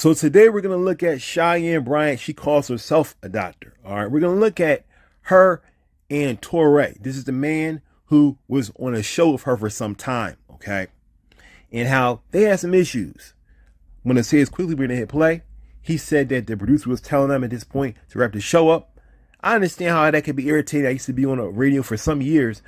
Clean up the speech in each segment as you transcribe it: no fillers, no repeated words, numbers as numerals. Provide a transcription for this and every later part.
So today we're going to look at Cheyenne Bryant. She calls herself a doctor. All right. We're going to look at her and Toure. This is the man who was on a show with her for some time. Okay. And how they had some issues. When it says quickly we're going to hit play, he said that the producer was telling them at this point to wrap the show up. I understand how that could be irritating. I used to be on a radio for some years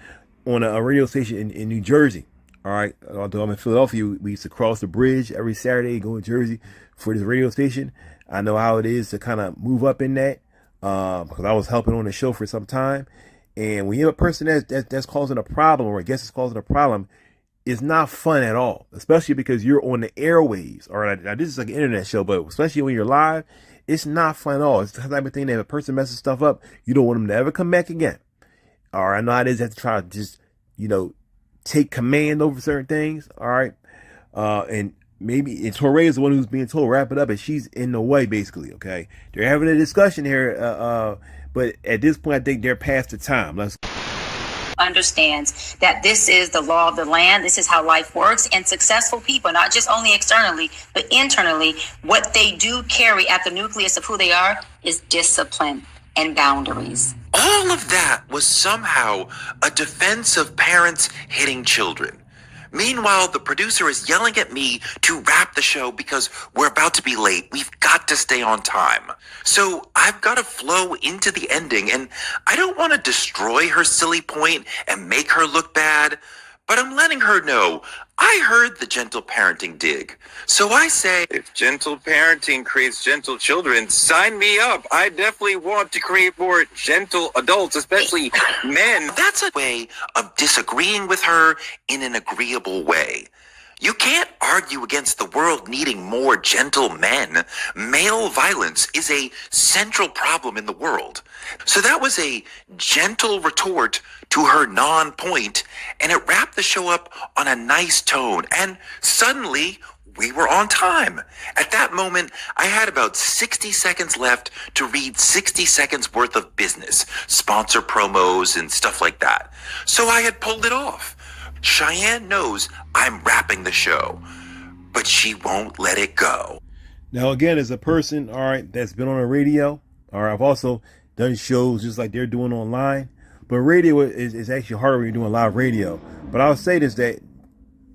on a radio station in New Jersey. All right. Although I'm in Philadelphia, we used to cross the bridge every Saturday and go to Jersey for this radio station. I know how it is to kind of move up in that because I was helping on the show for some time. And when you have a person that's causing a problem, or a guest is causing a problem, it's not fun at all, especially because you're on the airwaves. All right. Now, this is like an internet show, but especially when you're live, it's not fun at all. It's the type of thing that if a person messes stuff up, you don't want them to ever come back again. All right. I know how it is. You have to try to just, take command over certain things. All right. And Toure is the one who's being told wrap it up, and she's in the way, basically. Okay. They're having a discussion here. But at this point, I think they're past the time. Let's understands that this is the law of the land. This is how life works. And successful people, not just only externally, but internally, what they do carry at the nucleus of who they are is discipline and boundaries. All of that was somehow a defense of parents hitting children. Meanwhile, the producer is yelling at me to wrap the show because we're about to be late. We've got to stay on time. So I've got to flow into the ending, and I don't want to destroy her silly point and make her look bad, but I'm letting her know I heard the gentle parenting dig. So I say, if gentle parenting creates gentle children, sign me up. I definitely want to create more gentle adults, especially men. That's a way of disagreeing with her in an agreeable way. You can't argue against the world needing more gentle men. Male violence is a central problem in the world. So that was a gentle retort to her non-point, and it wrapped the show up on a nice tone. And suddenly, we were on time. At that moment, I had about 60 seconds left to read 60 seconds worth of business, sponsor promos and stuff like that. So I had pulled it off. Cheyenne knows I'm wrapping the show, but she won't let it go. Now, again, as a person, all right, that's been on the radio, all right, I've also done shows just like they're doing online, but radio is actually harder when you're doing live radio. But I'll say this, that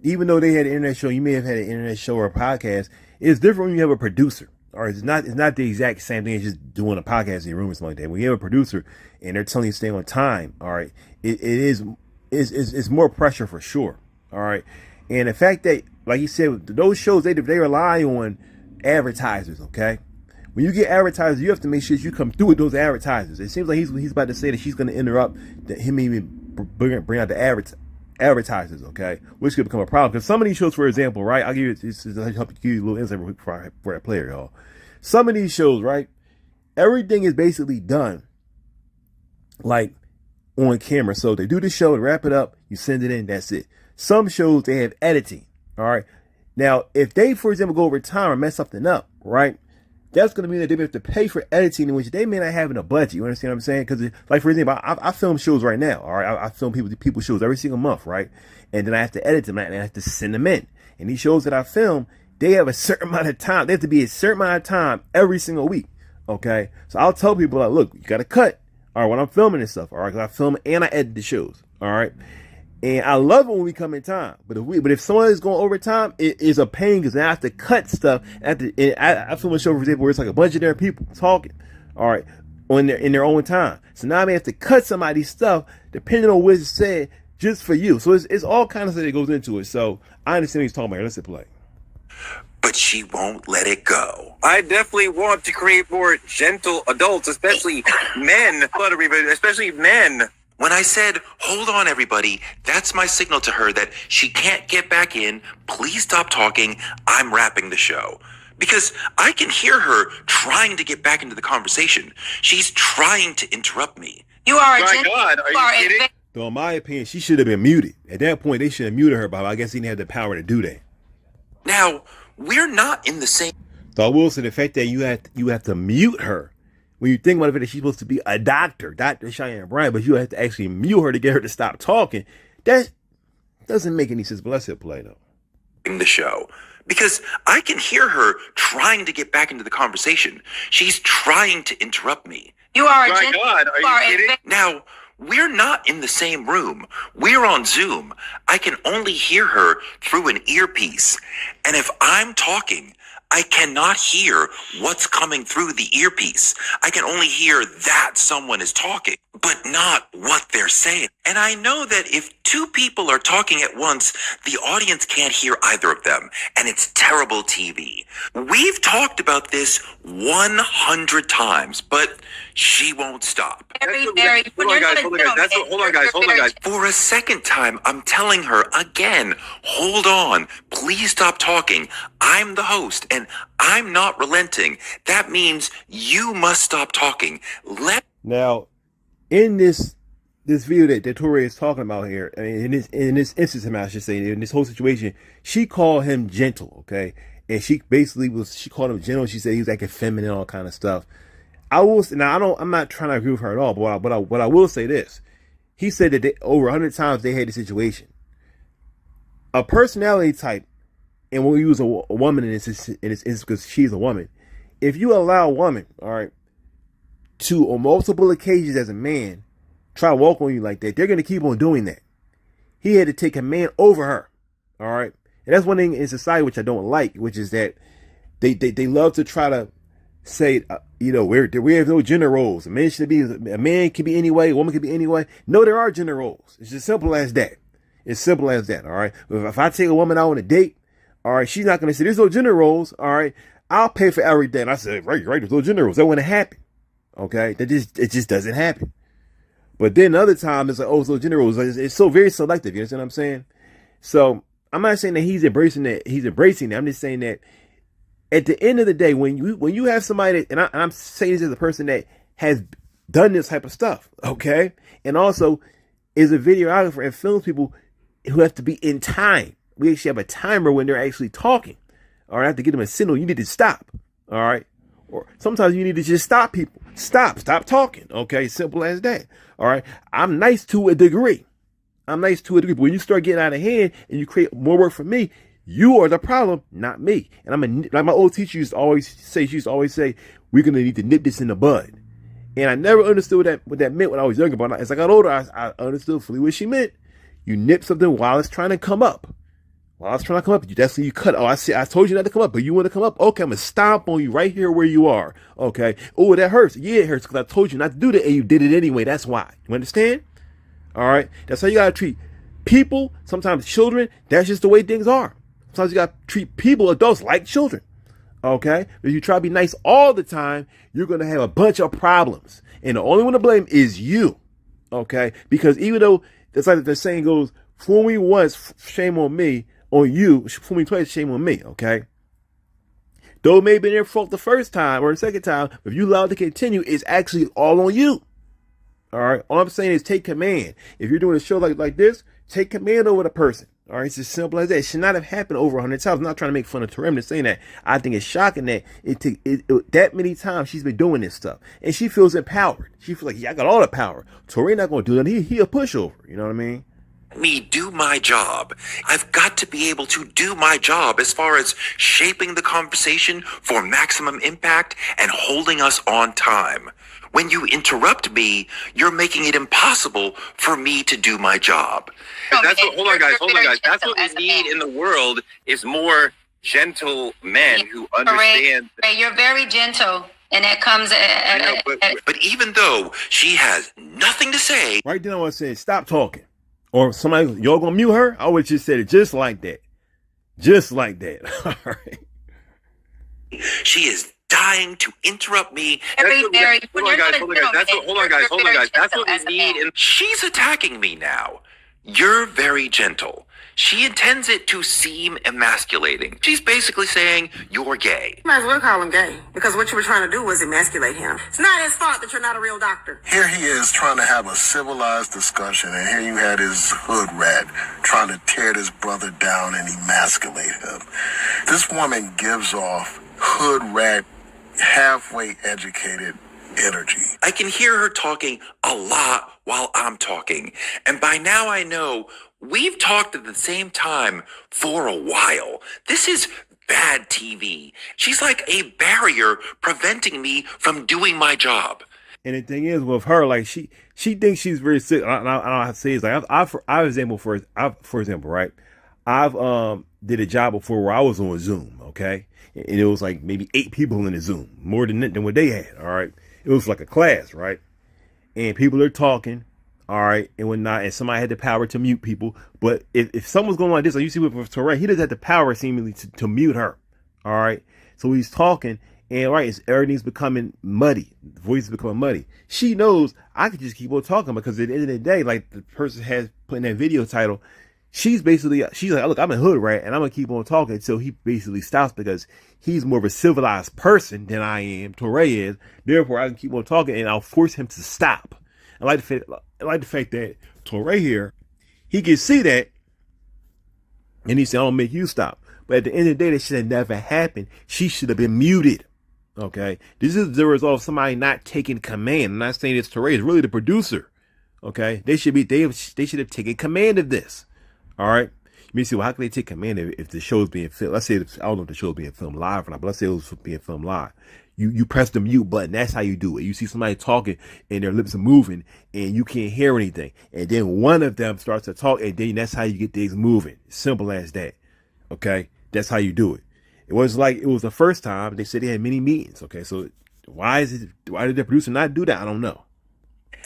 even though they had an internet show, you may have had an internet show or a podcast, it's different when you have a producer. Or it's not the exact same thing as just doing a podcast in your room or something like that. When you have a producer and they're telling you to stay on time, all right, it's more pressure for sure. All right. And the fact that, like you said, those shows, they rely on advertisers. Okay. When you get advertisers, you have to make sure you come through with those advertisers. It seems like he's about to say that she's going to interrupt him even bring out the advertisers. Okay. Which could become a problem. Because some of these shows, for example, right, I'll give you, this is to help give you a little insight for that player, y'all. Some of these shows, right, everything is basically done like on camera. So they do the show and wrap it up, you send it in, that's it. Some shows, they have editing. All right. Now, if they, for example, go over time or mess something up, right, that's going to mean that they have to pay for editing, in which they may not have in a budget. You understand what I'm saying? Because, like, for example, I film shows right now. All right. I film people shows every single month, right? And then I have to edit them and I have to send them in. And these shows that I film, they have a certain amount of time. They have to be a certain amount of time every single week. Okay. So I'll tell people, like, look, you got to cut. All right, when I'm filming this stuff, all right, because I film and I edit the shows, all right, and I love it when we come in time. But if someone is going over time, it is a pain because I have to cut stuff. I film a show, for example, where it's like a bunch of different people talking, all right, in their own time. So now I may have to cut somebody's stuff depending on what it's said just for you. So it's all kinds of stuff that goes into it. So I understand what he's talking about here. Let's hit play. But she won't let it go. I definitely want to create more gentle adults, especially men. Especially men. When I said, hold on, everybody, that's my signal to her that she can't get back in. Please stop talking. I'm wrapping the show. Because I can hear her trying to get back into the conversation. She's trying to interrupt me. You are a My God, are you kidding? So in my opinion, she should have been muted. At that point, they should have muted her, but I guess he didn't have the power to do that. Now, we're not in the same. So I will say the fact that you have to mute her when you think about it, that she's supposed to be a doctor, Dr. Cheyenne Bryant, but you have to actually mute her to get her to stop talking. That doesn't make any sense. But let's hit play though. The show, Because I can hear her trying to get back into the conversation. She's trying to interrupt me. You are a My gentleman. God, are you kidding? Now, we're not in the same room. We're on Zoom. I can only hear her through an earpiece. And if I'm talking, I cannot hear what's coming through the earpiece. I can only hear that someone is talking, but not what they're saying. And I know that if two people are talking at once, the audience can't hear either of them, and it's terrible TV. We've talked about this 100 times, but she won't stop. Hold on, guys. For a second time, I'm telling her again, hold on, please stop talking. I'm the host, and I'm not relenting. That means you must stop talking. Now, in this video that Toure is talking about here, I mean, in this instance, I should say, in this whole situation, she called him gentle, okay? And she called him gentle. She said he was acting feminine, all kind of stuff. I'm not trying to agree with her at all, but I will say this. He said that over 100 times they had the situation. A personality type, and when we use a woman in this instance, because she's a woman, if you allow a woman, all right, to on multiple occasions as a man try to walk on you like that, they're going to keep on doing that. He had to take a man over her, all right? And that's one thing in society which I don't like, which is that they love to try to say, we have no gender roles. A man can be any way, a woman can be any way. No, there are gender roles. It's as simple as that. It's simple as that, all right? If I take a woman out on a date, all right, she's not going to say, there's no gender roles, all right? I'll pay for everything. I said, right, there's no gender roles. That wouldn't happen, okay? It just doesn't happen. But then other times, it's like, oh, so gender roles. It's so very selective, you understand what I'm saying? So I'm not saying that he's embracing that. I'm just saying that at the end of the day, when you have somebody, and I'm saying this as a person that has done this type of stuff, okay? And also is a videographer and films people who have to be in time. We actually have a timer when they're actually talking. All right, I have to give them a signal. You need to stop. All right. Or sometimes you need to just stop people. Stop talking. Okay. Simple as that. All right. I'm nice to a degree. But when you start getting out of hand and you create more work for me, you are the problem, not me. And like my old teacher used to always say, we're going to need to nip this in the bud. And I never understood what that meant when I was younger. But as I got older, I understood fully what she meant. You nip something while it's trying to come up. That's when you cut. Oh, I told you not to come up, but you want to come up? Okay, I'm going to stomp on you right here where you are. Okay. Oh, that hurts. Yeah, it hurts because I told you not to do that and you did it anyway. That's why. You understand? All right. That's how you got to treat people, sometimes children. That's just the way things are. Sometimes you got to treat people, adults, like children. Okay. If you try to be nice all the time, you're going to have a bunch of problems. And the only one to blame is you. Okay. Because even though it's like the saying goes, fool me once, shame on me. On you, fool me twice, shame on me, okay? Though it may have been their fault the first time or the second time, if you allow it to continue, it's actually all on you. All right? All I'm saying is take command. If you're doing a show like this, take command over the person. All right? It's as simple as that. It should not have happened over 100 times. I'm not trying to make fun of Toure. I'm just saying that I think it's shocking that that many times she's been doing this stuff. And she feels empowered. She feels like, yeah, I got all the power. Toure not going to do that. He a pushover. You know what I mean? Me do my job. I've got to be able to do my job as far as shaping the conversation for maximum impact and holding us on time. When you interrupt me, you're making it impossible for me to do my job. Hold on, guys. That's what we need in the world is more gentle men who understand. You're very gentle. And that comes but even though she has nothing to say. Right then I want to say, stop talking. Or somebody, y'all gonna mute her? I would just said it just like that. Just like that. All right. She is dying to interrupt me. Hold on, guys. That's what we need. And she's attacking me now. You're very gentle. She intends it to seem emasculating. She's basically saying, you're gay. You might as well call him gay, because what you were trying to do was emasculate him. It's not his fault that you're not a real doctor. Here he is trying to have a civilized discussion, and here you had his hood rat trying to tear this brother down and emasculate him. This woman gives off hood rat, halfway educated energy. I can hear her talking a lot while I'm talking. And by now I know we've talked at the same time for a while. This is bad TV. She's like a barrier preventing me from doing my job. And the thing is with her, like she thinks she's very sick. I don't have to say it's like for example, right? I've did a job before where I was on Zoom, okay, and it was like maybe 8 people in the Zoom, more than what they had. All right, it was like a class, right? And people are talking, all right, and whatnot, and somebody had the power to mute people. But if someone's going like this, like you see with Toure, he doesn't have the power seemingly to mute her, all right. So he's talking. And right, everything's becoming muddy. The voice is becoming muddy. She knows I could just keep on talking because at the end of the day, like the person has put in that video title, she's like, look, I'm a hood rat, and I'm gonna keep on talking until he basically stops because he's more of a civilized person than I am. Toure is. Therefore, I can keep on talking, and I'll force him to stop. I like the fact that Toure here, he can see that, and he said, "I'll make you stop." But at the end of the day, that should have never happened. She should have been muted. Okay, this is the result of somebody not taking command. I'm not saying it's Toure, it's really the producer. Okay, they should have taken command of this. All right, you may say, well, how can they take command if the show's being filmed? Let's say, I don't know if the show's being filmed live or not, but let's say it was being filmed live. You press the mute button. That's how you do it. You see somebody talking and their lips are moving and you can't hear anything. And then one of them starts to talk and then that's how you get things moving. Simple as that. Okay, that's how you do it. It was the first time. They said they had many meetings. Okay, so why did the producer not do that? I don't know.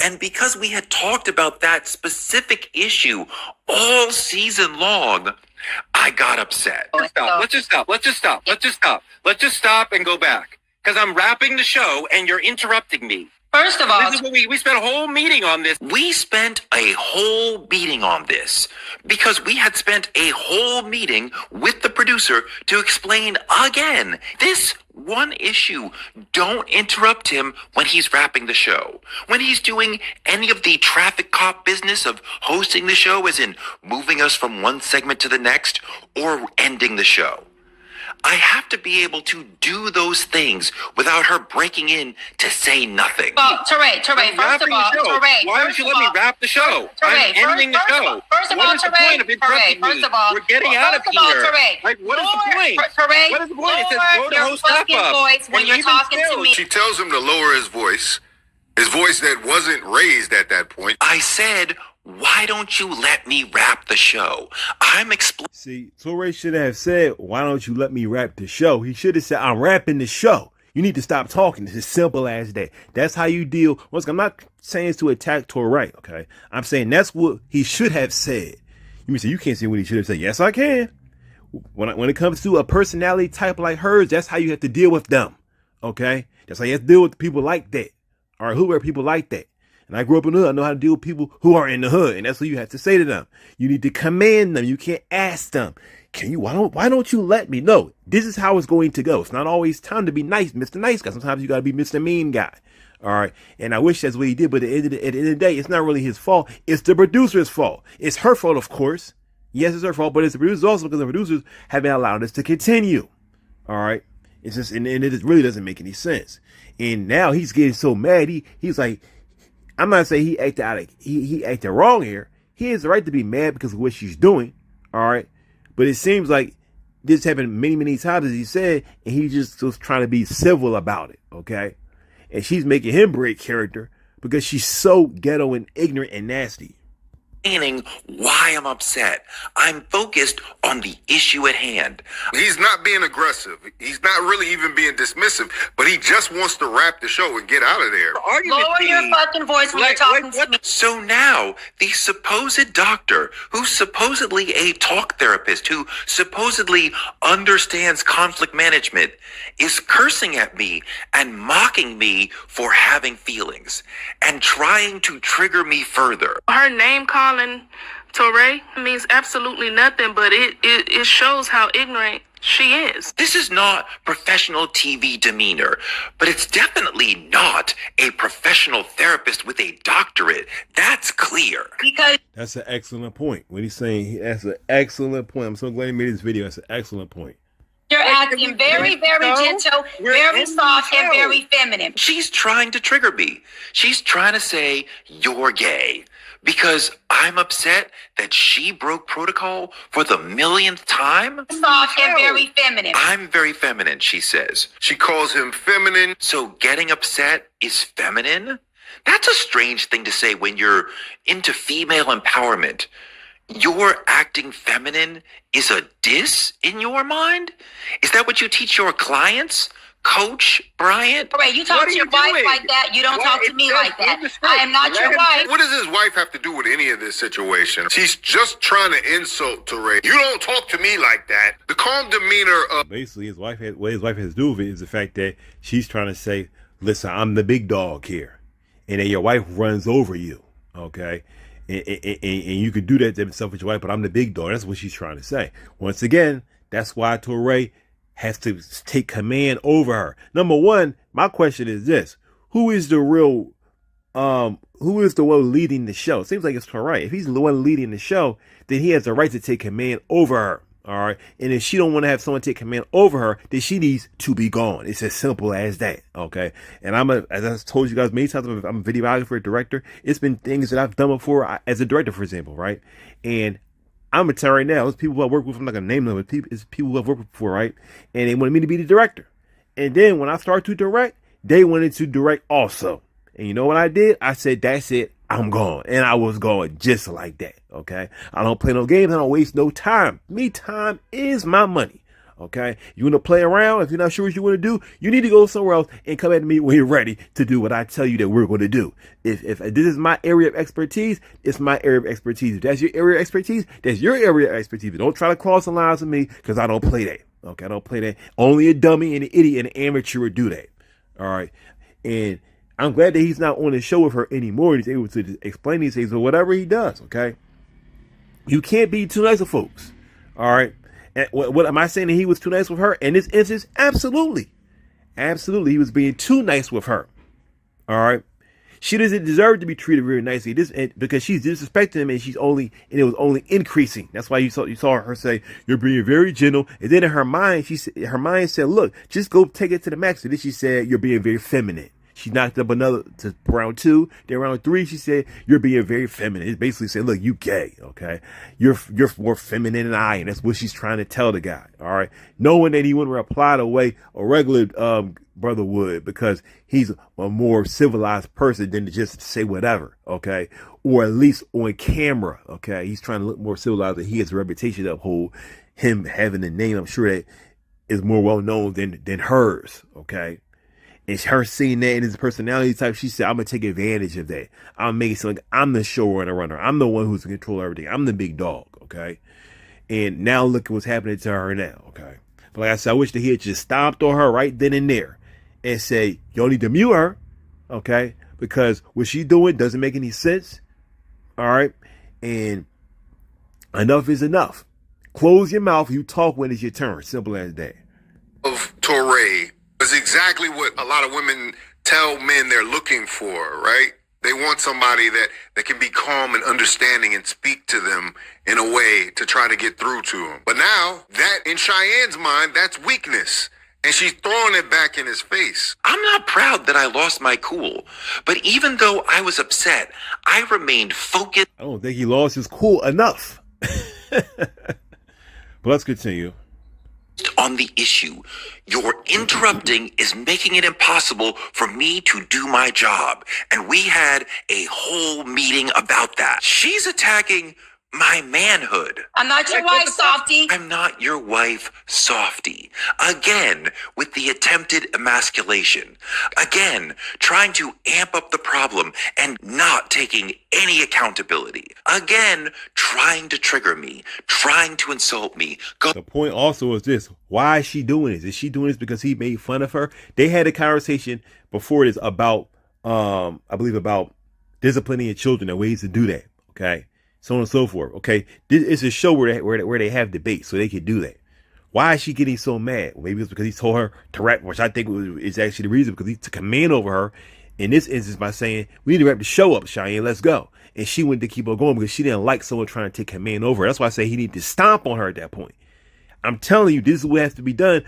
And because we had talked about that specific issue all season long, I got upset. Let's just stop and go back. Because I'm wrapping the show and you're interrupting me. First of all, This is what we spent a whole meeting on this. We spent a whole meeting on this because we had spent a whole meeting with the producer to explain again this one issue. Don't interrupt him when he's wrapping the show. When he's doing any of the traffic cop business of hosting the show, as in moving us from one segment to the next or ending the show. I have to be able to do those things without her breaking in to say nothing. well, Toure, first of all, Toure, Why don't you let me wrap the show? I'm ending the show. First of all, What is the point of interrupting me? We're getting out of here. Like, what is the point? Toure, What is the point? It says go to your host step fucking up. voice when And you're even talking still, to me. She tells him to lower his voice that wasn't raised at that point. I said, why don't you let me wrap the show? I'm explaining. See, Toure should have said, why don't you let me wrap the show? He should have said, I'm wrapping the show. You need to stop talking. It's as simple as that. That's how you deal. Once again, I'm not saying it's to attack Toure, okay? I'm saying that's what he should have said. You may say, you can't say what he should have said. Yes, I can. When it comes to a personality type like hers, that's how you have to deal with them, okay? That's how you have to deal with people like that. All right, who are people like that? And I grew up in the hood. I know how to deal with people who are in the hood. And that's what you have to say to them. You need to command them. You can't ask them. Why don't you let me? No, this is how it's going to go. It's not always time to be nice, Mr. Nice Guy. Sometimes you got to be Mr. Mean Guy. All right. And I wish that's what he did. But at the end of the day, it's not really his fault. It's the producer's fault. It's her fault, of course. Yes, it's her fault. But it's the producer's also because the producers have been allowed this to continue. All right. It's just, and it really doesn't make any sense. And now he's getting so mad. He's like, I'm not saying he acted wrong here. He has the right to be mad because of what she's doing. All right. But it seems like this happened many, many times, as he said, and he just was trying to be civil about it. Okay. And she's making him break character because she's so ghetto and ignorant and nasty. Why I'm upset. I'm focused on the issue at hand. He's not being aggressive. He's not really even being dismissive, but he just wants to wrap the show and get out of there. Lower your fucking voice when you're talking to me. So now the supposed doctor, who's supposedly a talk therapist, who supposedly understands conflict management, is cursing at me and mocking me for having feelings and trying to trigger me further. Her name calling Toure means absolutely nothing, but it shows how ignorant she is. This is not professional TV demeanor, but it's definitely not a professional therapist with a doctorate. That's clear. Because That's an excellent point. What he's saying, that's an excellent point. I'm so glad he made this video. That's an excellent point. you're acting very, very gentle, very soft, and very feminine. She's trying to trigger me. She's trying to say, you're gay. Because I'm upset that she broke protocol for the millionth time? Soft and very feminine. I'm very feminine, she says. She calls him feminine. So getting upset is feminine? That's a strange thing to say when you're into female empowerment. Your acting feminine is a diss in your mind? Is that what you teach your clients? Coach Bryant? All right, you talk to your wife like that. You don't talk to me like that. I am not your wife. What does his wife have to do with any of this situation? She's just trying to insult Toure. You don't talk to me like that. The calm demeanor of... Basically, what his wife has to do with it is the fact that she's trying to say, listen, I'm the big dog here. And then your wife runs over you, okay? And you could do that to yourself with your wife, but I'm the big dog. That's what she's trying to say. Once again, that's why Toure has to take command over her. Number one, my question is this: who is the real, who is the one leading the show? It seems like it's Toure. If he's the one leading the show, then he has the right to take command over her. All right. And if she don't want to have someone take command over her, then she needs to be gone. It's as simple as that. Okay. And as I told you guys many times, I'm a videographer, director. It's been things that I've done before as a director, for example. Right. And I'm gonna tell you right now, it's people who I work with. I'm not gonna name them, but it's people who I've worked with before, right? And they wanted me to be the director. And then when I started to direct, they wanted to direct also. And you know what I did? I said, that's it. I'm gone. And I was going just like that. Okay. I don't play no games. I don't waste no time. Me time is my money. Okay. You want to play around? If you're not sure what you want to do, you need to go somewhere else and come at me when you're ready to do what I tell you that we're going to do. If this is my area of expertise, it's my area of expertise. If that's your area of expertise, that's your area of expertise. But don't try to cross the lines with me because I don't play that. Okay. I don't play that. Only a dummy and an idiot and an amateur would do that. All right. And I'm glad that he's not on the show with her anymore. He's able to explain these things or whatever he does. Okay. You can't be too nice with folks. All right. And what am I saying that he was too nice with her? In this instance, absolutely. Absolutely. He was being too nice with her. All right. She doesn't deserve to be treated very nicely because she's disrespecting him and it was only increasing. That's why you saw her say, you're being very gentle. And then in her mind, her mind said, look, just go take it to the max. And then she said, you're being very feminine. She knocked up another to round 2. Then round 3, she said, you're being very feminine. It basically said, look, you gay. Okay. You're more feminine than I am. That's what she's trying to tell the guy. All right. Knowing that he wouldn't reply the way a regular, brother would, because he's a more civilized person than to just say whatever. Okay. Or at least on camera. Okay. He's trying to look more civilized and he has a reputation to uphold. Him having a name, I'm sure that is more well known than hers. Okay. And her seeing that in his personality type, she said, I'm going to take advantage of that. I'll make it sound like I'm the showrunner. I'm the one who's in control of everything. I'm the big dog. Okay. And now look at what's happening to her now. Okay. But like I said, I wish that he had just stomped on her right then and there and say, you don't need to mute her. Okay. Because what she's doing doesn't make any sense. All right. And enough is enough. Close your mouth. You talk when it's your turn. Simple as that. Of Toure is exactly what a lot of women tell men they're looking for, right? They want somebody that can be calm and understanding and speak to them in a way to try to get through to them. But now, that in Cheyenne's mind, that's weakness. And she's throwing it back in his face. I'm not proud that I lost my cool, but even though I was upset, I remained focused. I don't think he lost his cool enough. But let's continue. On the issue. Your interrupting is making it impossible for me to do my job. And we had a whole meeting about that. She's attacking my manhood. I'm not your wife, Softie. I'm not your wife, Softie. Again, with the attempted emasculation. Again, trying to amp up the problem and not taking any accountability. Again, trying to trigger me, trying to insult me. The point also is this. Why is she doing this? Is she doing this because he made fun of her? They had a conversation before this about, I believe about disciplining your children and ways to do that. Okay. So on and so forth. Okay. This is a show where they have debate so they can do that. Why is she getting so mad? Well, maybe it's because he told her to rap, which I think is actually the reason, because he took command over her in this instance by saying, we need to wrap the show up, Cheyenne, let's go. And she wanted to keep on going because she didn't like someone trying to take command over her. That's why I say he needed to stomp on her at that point. I'm telling you, this is what has to be done.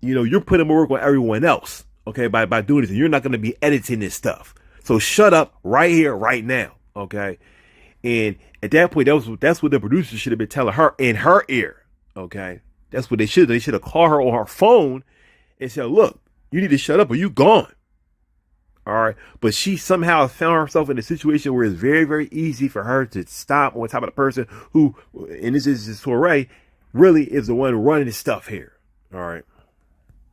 You know, you're putting more work on everyone else, okay, by doing this. And you're not going to be editing this stuff. So shut up right here, right now, okay? And at that point, that's what the producer should have been telling her in her ear. Okay, that's what they should. They should have called her on her phone and said, "Look, you need to shut up or you gone." All right, but she somehow found herself in a situation where it's very, very easy for her to stop on top of the person who, and this is Toure, really is the one running this stuff here. All right.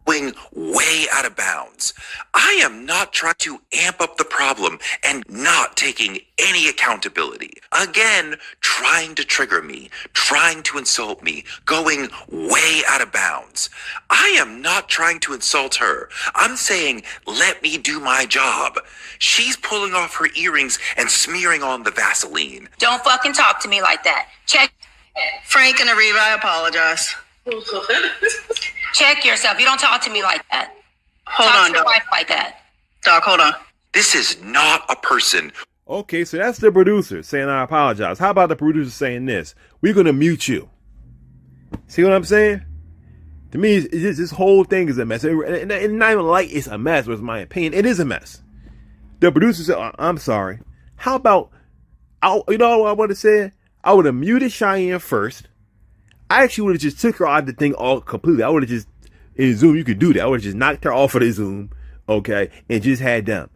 Going way out of bounds. I am not trying to amp up the problem and not taking any accountability. Again, trying to trigger me, trying to insult me, going way out of bounds. I am not trying to insult her. I'm saying, let me do my job. She's pulling off her earrings and smearing on the Vaseline. Don't fucking talk to me like that. Check. Frank and Ariva, I apologize. Check yourself. You don't talk to me like that. Hold talk on, to your Doc. wife like that. Doc, hold on. This is not a person. Okay, so that's the producer saying, I apologize. How about the producer saying this? We're going to mute you. See what I'm saying? To me, it's just, this whole thing is a mess. And not even like it's a mess, was my opinion. It is a mess. The producer said, I'm sorry. How about, you know what I would have said? I would have muted Cheyenne first. I actually would have just took her out of the thing all completely. I would have just, in Zoom, you could do that. I would have just knocked her off of the Zoom, okay, and just had them.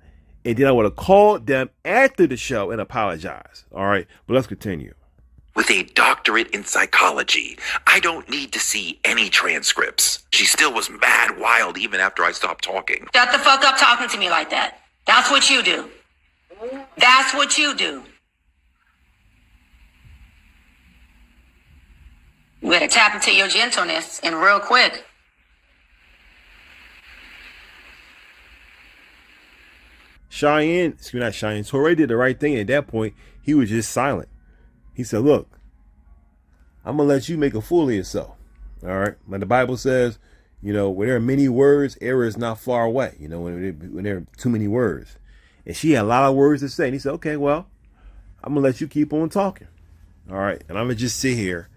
And then I would have called them after the show and apologized. All right, but let's continue. With a doctorate in psychology, I don't need to see any transcripts. She still was mad wild even after I stopped talking. Shut the fuck up talking to me like that. That's what you do. That's what you do. You better tap into your gentleness and real quick. Toure did the right thing. At that point, he was just silent. He said, look, I'm going to let you make a fool of yourself. All right. When the Bible says, you know, when there are many words, error is not far away. You know, when there are too many words. And she had a lot of words to say. And he said, okay, well, I'm going to let you keep on talking. All right. And I'm going to just sit here,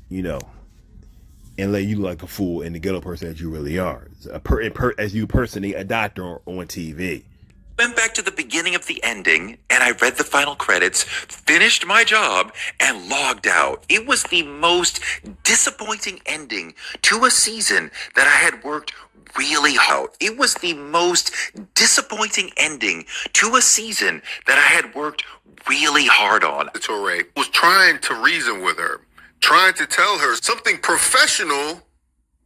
you know, and let you look like a fool and the ghetto person that you really are. As you personally, a doctor on TV. Went back to the beginning of the ending, and I read the final credits, finished my job, and logged out. It was the most disappointing ending to a season that I had worked really hard. It was the most disappointing ending to a season that I had worked really hard on. Toure was trying to reason with her, trying to tell her something professional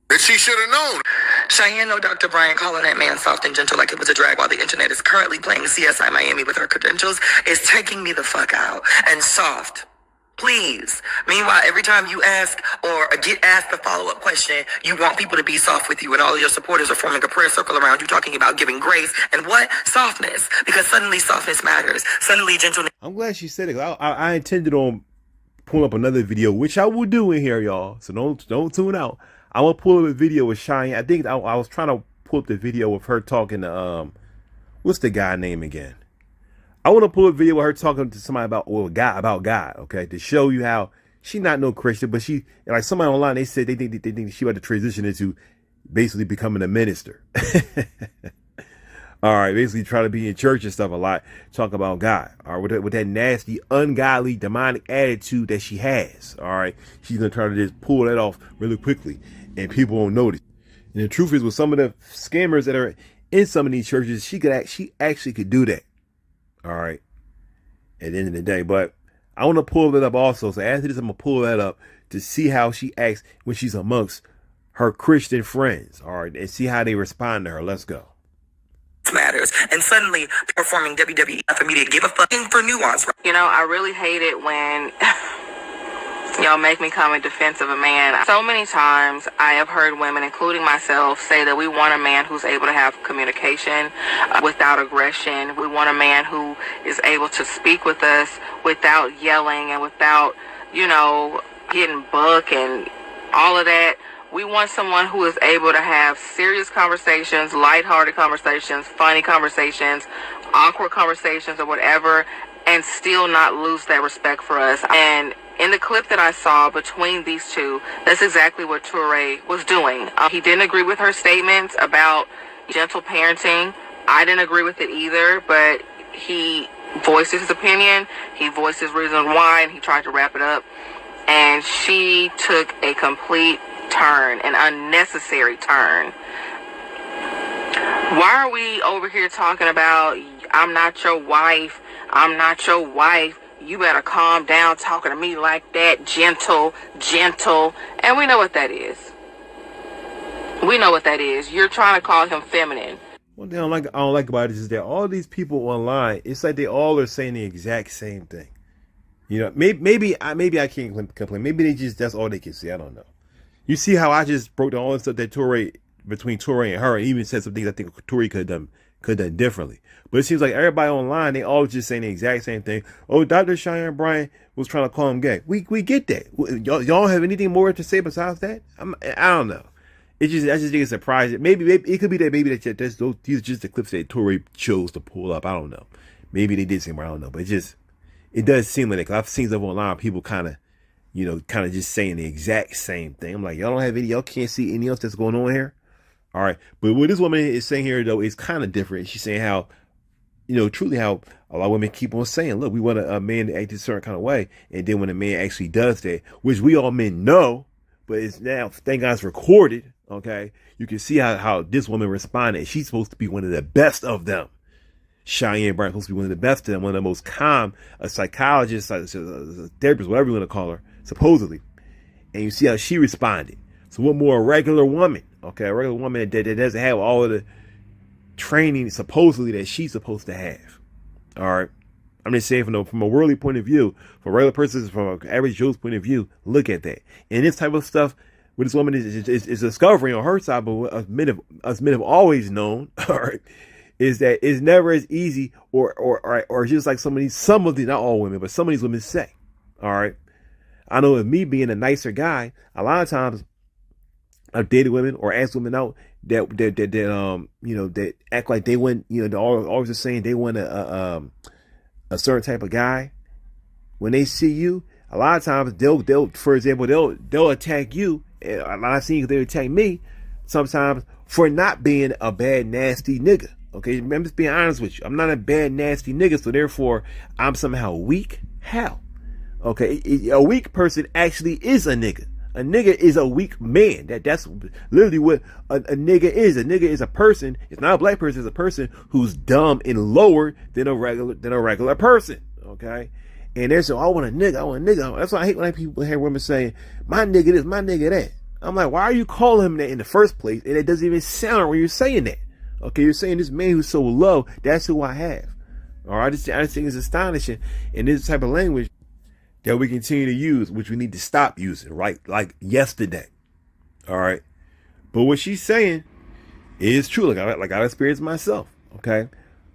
that she should have known. Cheyenne, no Dr. Bryant calling that man soft and gentle like it was a drag while the internet is currently playing CSI Miami with her credentials is taking me the fuck out. And soft, please. Meanwhile, every time you ask or get asked the follow-up question, you want people to be soft with you, and all of your supporters are forming a prayer circle around you talking about giving grace and what? Softness. Because suddenly softness matters. Suddenly gentleness. I'm glad she said it. I intended on pulling up another video, which I will do in here, y'all. So don't tune out. I want to pull up a video with Cheyenne. I think I was trying to pull up the video with her talking to, what's the guy name again? I want to pull up a video with her talking to somebody about God, okay? To show you how she's not no Christian, but she, like somebody online, they said they think she had to transition into basically becoming a minister. All right, basically try to be in church and stuff a lot, talk about God. All right, with that nasty, ungodly, demonic attitude that she has. All right, she's gonna try to just pull that off really quickly, and people won't notice. And the truth is, with some of the scammers that are in some of these churches, she actually could do that. All right, at the end of the day. But I want to pull that up also. So after this, I'm gonna pull that up to see how she acts when she's amongst her Christian friends. All right, and see how they respond to her. Let's go. Matters. And suddenly performing WWE OHAmedia gave a fucking for nuance. You know, I really hate it when y'all make me come in defense of a man. So many times I have heard women, including myself, say that we want a man who's able to have communication without aggression. We want a man who is able to speak with us without yelling and without, you know, getting buck and all of that. We want someone who is able to have serious conversations, lighthearted conversations, funny conversations, awkward conversations or whatever, and still not lose that respect for us. And in the clip that I saw between these two, that's exactly what Toure was doing. He didn't agree with her statements about gentle parenting. I didn't agree with it either, but he voiced his opinion. He voiced his reason why, and he tried to wrap it up. And she took a complete turn, an unnecessary turn. Why are we over here talking about, I'm not your wife, I'm not your wife, you better calm down talking to me like that, gentle, and we know what that is. We know what that is. You're trying to call him feminine. One thing I don't like about it is that all these people online, it's like they all are saying the exact same thing. You know, maybe I can't complain. Maybe that's all they can see. I don't know. You see how I just broke down all the stuff that between Toure and her, and even said some things I think Toure could have done differently. But it seems like everybody online, they all just saying the exact same thing. Oh, Dr. Cheyenne Bryant was trying to call him gay. We get that. Y'all have anything more to say besides that? I don't know. I just think it's surprising. Maybe it could be that these are just the clips that Toure chose to pull up. I don't know. Maybe they did somewhere. I don't know. But it does seem like that. 'Cause I've seen stuff online, people kind of just saying the exact same thing. I'm like, y'all can't see anything else that's going on here. All right. But what this woman is saying here, though, is kind of different. She's saying how, truly how a lot of women keep on saying, look, we want a man to act a certain kind of way. And then when a man actually does that, which we all men know, but it's now, thank God it's recorded. Okay. You can see how this woman responded. She's supposed to be one of the best of them. Cheyenne Bryant supposed to be one of the best of them, one of the most calm, a psychologist, a therapist, whatever you want to call her, supposedly. And you see how she responded. So what more a regular woman, okay, a regular woman that doesn't have all of the training supposedly that she's supposed to have. All right. I'm just saying from a worldly point of view, from a regular person, from an average Joe's point of view, look at that. And this type of stuff, what this woman is discovering on her side, but what us men have always known, all right, is that it's never as easy or just like some of these, not all women, but some of these women say, all right. I know with me being a nicer guy, a lot of times I've dated women or asked women out that act like they want, they're always just saying they want a certain type of guy. When they see you, a lot of times they'll attack you. And a lot of scenes they attack me sometimes for not being a bad, nasty nigga. Okay, I'm just being honest with you. I'm not a bad, nasty nigga, so therefore I'm somehow weak. How? Okay, a weak person actually is a nigga. A nigga is a weak man. That's literally what a nigga is. A nigga is a person. It's not a black person. It's a person who's dumb and lower than a regular person. Okay, and they're saying, I want a nigga. That's why I hate when people hear women saying, my nigga this, my nigga that. I'm like, why are you calling him that in the first place? And it doesn't even sound right when you're saying that. Okay, you're saying this man who's so low, that's who I have. All right, I just think it's astonishing in this type of language that we continue to use, which we need to stop using, right? Like yesterday. All right. But what she's saying is true. Like I experienced myself. Okay.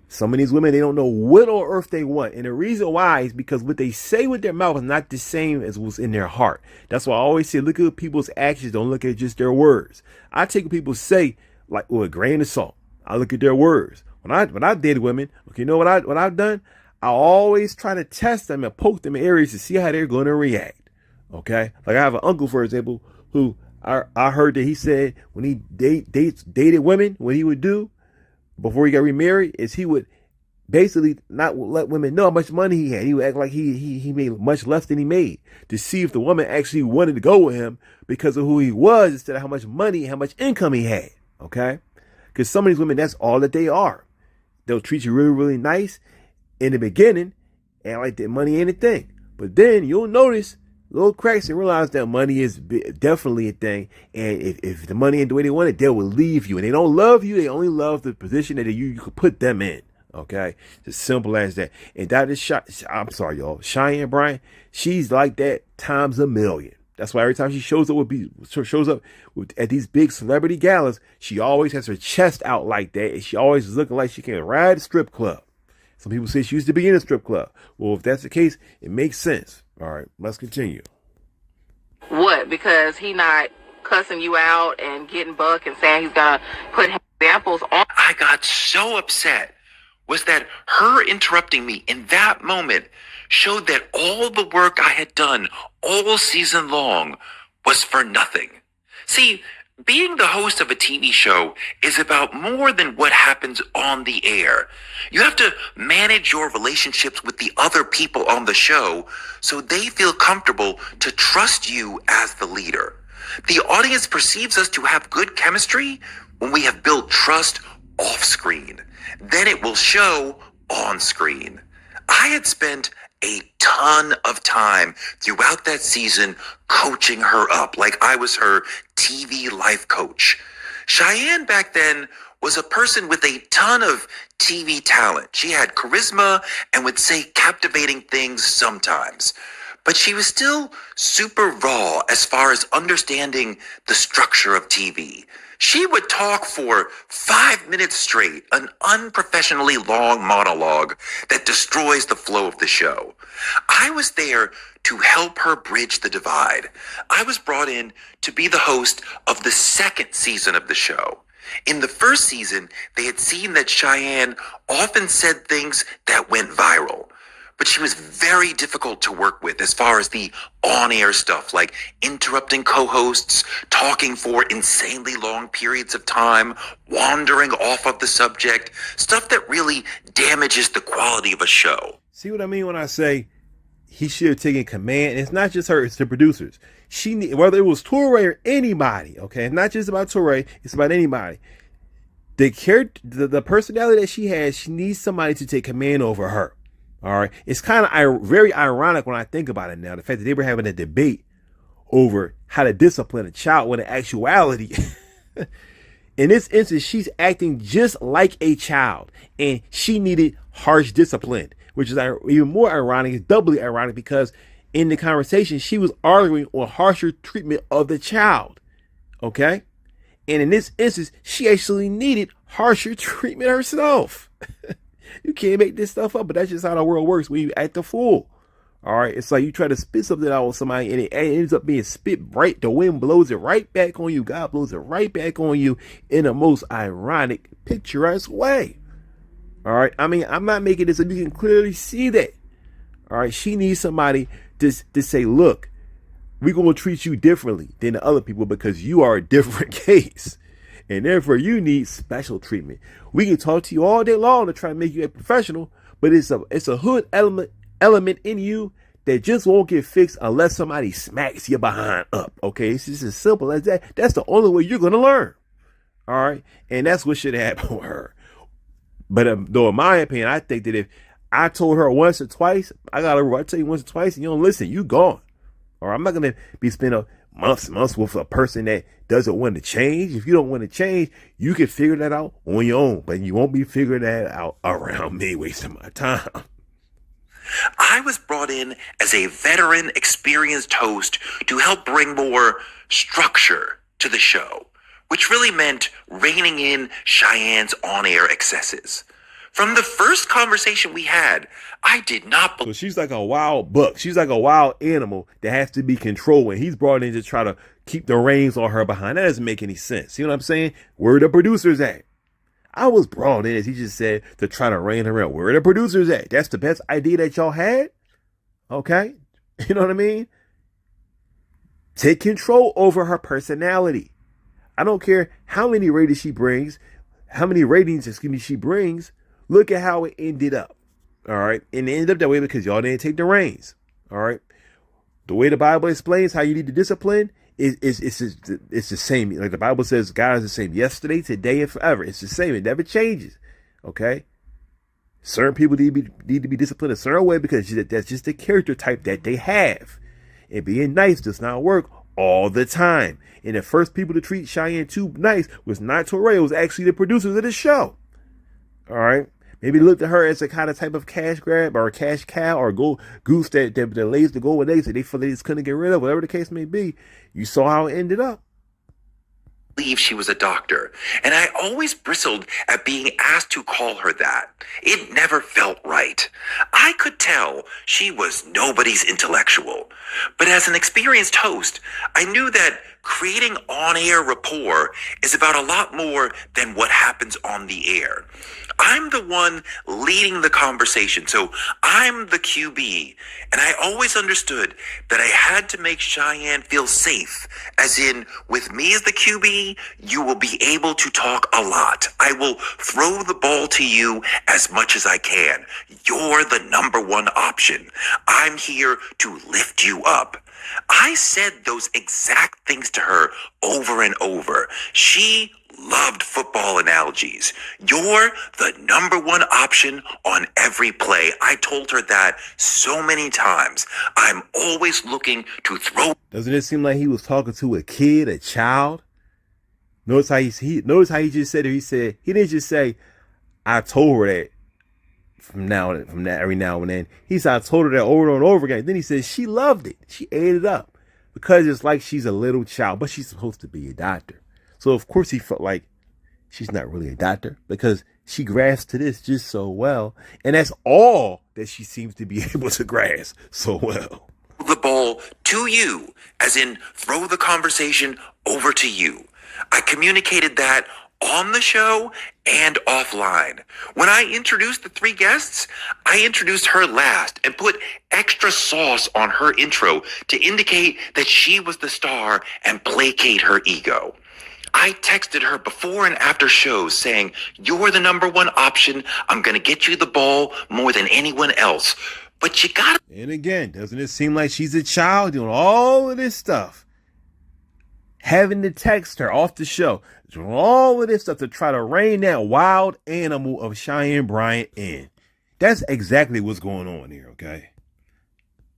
Some of these women, they don't know what on earth they want. And the reason why is because what they say with their mouth is not the same as what's in their heart. That's why I always say, look at people's actions. Don't look at just their words. I take what people say like with a grain of salt. I look at their words. When I dated women, okay, you know what I've done? I always try to test them and poke them in areas to see how they're going to react. Okay. Like I have an uncle, for example, who I heard that he said when he dated women, what he would do before he got remarried is he would basically not let women know how much money he had. He would act like he made much less than he made to see if the woman actually wanted to go with him because of who he was instead of how much money, how much income he had. Okay. Because some of these women, that's all that they are. They'll treat you really, really nice in the beginning and like that money ain't a thing. But then you'll notice little cracks and realize that money is definitely a thing. And if the money ain't the way they want it, they will leave you. And they don't love you. They only love the position that you could put them in. Okay. It's as simple as that. And I'm sorry, y'all. Cheyenne Bryant, she's like that times a million. That's why every time she shows up at these big celebrity galas, she always has her chest out like that. And she always is looking like she can ride a strip club. Some people say she used to be in a strip club. Well, if that's the case, it makes sense. All right, let's continue. What? Because he not cussing you out and getting buck and saying he's gonna put examples on. I got so upset was that her interrupting me in that moment showed that all the work I had done all season long was for nothing. See, Being the host of a TV show is about more than what happens on the air. You have to manage your relationships with the other people on the show so they feel comfortable to trust you as the leader. The audience perceives us to have good chemistry when we have built trust off screen. Then it will show on screen. I had spent a ton of time throughout that season coaching her up like I was her TV life coach. Cheyenne back then was a person with a ton of TV talent. She had charisma and would say captivating things sometimes. But she was still super raw as far as understanding the structure of TV. She would talk for 5 minutes straight, an unprofessionally long monologue that destroys the flow of the show. I was there to help her bridge the divide. I was brought in to be the host of the second season of the show. In the first season, they had seen that Cheyenne often said things that went viral. But she was very difficult to work with as far as the on-air stuff, like interrupting co-hosts, talking for insanely long periods of time, wandering off of the subject, stuff that really damages the quality of a show. See what I mean when I say he should have taken command? And it's not just her, it's the producers. Whether it was Toure or anybody, okay? It's not just about Toure, it's about anybody. The personality that she has, she needs somebody to take command over her. All right. It's kind of very ironic when I think about it now. The fact that they were having a debate over how to discipline a child when in actuality, in this instance, she's acting just like a child and she needed harsh discipline, which is even more ironic. It's doubly ironic because in the conversation, she was arguing on harsher treatment of the child. Okay. And in this instance, she actually needed harsher treatment herself. You can't make this stuff up, but that's just how the world works when you act a fool. All right. It's like you try to spit something out on somebody and it ends up being spit right. The wind blows it right back on you. God blows it right back on you in the most ironic, picturesque way. All right. I mean, I'm not making this up. You can clearly see that. All right. She needs somebody to say, look, we're going to treat you differently than the other people because you are a different case. And therefore, you need special treatment. We can talk to you all day long to try to make you a professional, but it's a hood element in you that just won't get fixed unless somebody smacks your behind up. Okay, it's just as simple as that. That's the only way you're gonna learn. All right, and that's what should happen with her. But though, in my opinion, I think that if I told her once or twice, I tell you once or twice, and you don't listen, you gone. Or I'm not gonna be spending months with a person that doesn't want to change. If you don't want to change, you can figure that out on your own, but you won't be figuring that out around me wasting my time. I was brought in as a veteran, experienced host to help bring more structure to the show, which really meant reining in Cheyenne's on-air excesses. From the first conversation we had, I did not believe. So she's like a wild buck. She's like a wild animal that has to be controlled, and he's brought in to try to keep the reins on her behind. That doesn't make any sense. You know what I'm saying? Where are the producers at? I was brought in, as he just said, to try to rein her in. Where are the producers at? That's the best idea that y'all had? Okay? You know what I mean? Take control over her personality. I don't care how many ratings she brings, she brings. Look at how it ended up. All right. And it ended up that way because y'all didn't take the reins. All right. The way the Bible explains how you need to discipline it's the same. Like the Bible says, God is the same yesterday, today, and forever. It's the same. It never changes. Okay. Certain people need to be disciplined a certain way because that's just the character type that they have. And being nice does not work all the time. And the first people to treat Cheyenne too nice was not Toure. It was actually the producers of the show. All right. Maybe looked at her as a kind of type of cash grab or a cash cow or goose that lays the golden eggs that they feel they just couldn't get rid of, whatever the case may be. You saw how it ended up. Believe she was a doctor, and I always bristled at being asked to call her that. It never felt right. I could tell she was nobody's intellectual, but as an experienced host, I knew that creating on-air rapport is about a lot more than what happens on the air. I'm the one leading the conversation, so I'm the QB, and I always understood that I had to make Cheyenne feel safe, as in, with me as the QB, you will be able to talk a lot. I will throw the ball to you as much as I can. You're the number one option. I'm here to lift you up. I said those exact things to her over and over. She loved football analogies. You're the number one option on every play. I told her that so many times. I'm always looking to throw. Doesn't it seem like he was talking to a kid, a child? Notice how he just said it. He didn't just say, I told her that from that every now and then. He said, I told her that over and over again. Then he said she loved it. She ate it up because it's like she's a little child, but she's supposed to be a doctor. So of course he felt like she's not really a doctor because she grasped to this just so well. And that's all that she seems to be able to grasp so well. The ball to you, as in throw the conversation over to you. I communicated that on the show and offline. When I introduced the three guests, I introduced her last and put extra sauce on her intro to indicate that she was the star and placate her ego. I texted her before and after shows saying, you're the number one option. I'm going to get you the ball more than anyone else. But you got to. And again, doesn't it seem like she's a child doing all of this stuff? Having to text her off the show. Doing all of this stuff to try to rein that wild animal of Cheyenne Bryant in. That's exactly what's going on here, okay?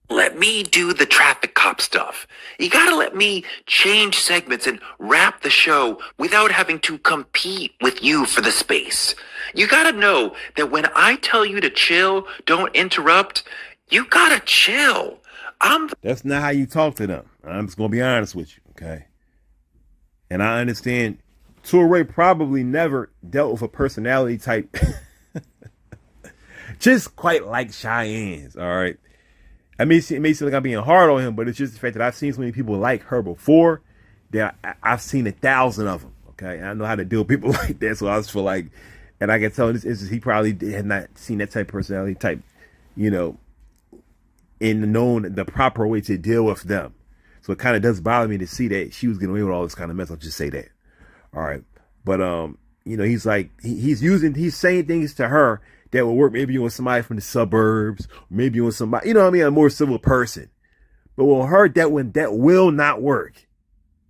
Let me do the traffic cop stuff. You gotta let me change segments and wrap the show without having to compete with you for the space. You gotta know that when I tell you to chill, don't interrupt, you gotta chill. That's not how you talk to them. I'm just gonna be honest with you, okay? And I understand Toure probably never dealt with a personality type just quite like Cheyenne's, all right? It may seem like I'm being hard on him, but it's just the fact that I've seen so many people like her before that I've seen 1,000 of them. Okay, and I know how to deal with people like that, so I just feel like, and I can tell this is he probably had not seen that type of personality type, in knowing the proper way to deal with them. So it kind of does bother me to see that she was getting away with all this kind of mess. I'll just say that. All right, but he's like he's saying things to her that will work maybe on somebody from the suburbs, maybe on somebody, a more civil person. But with her, that will not work.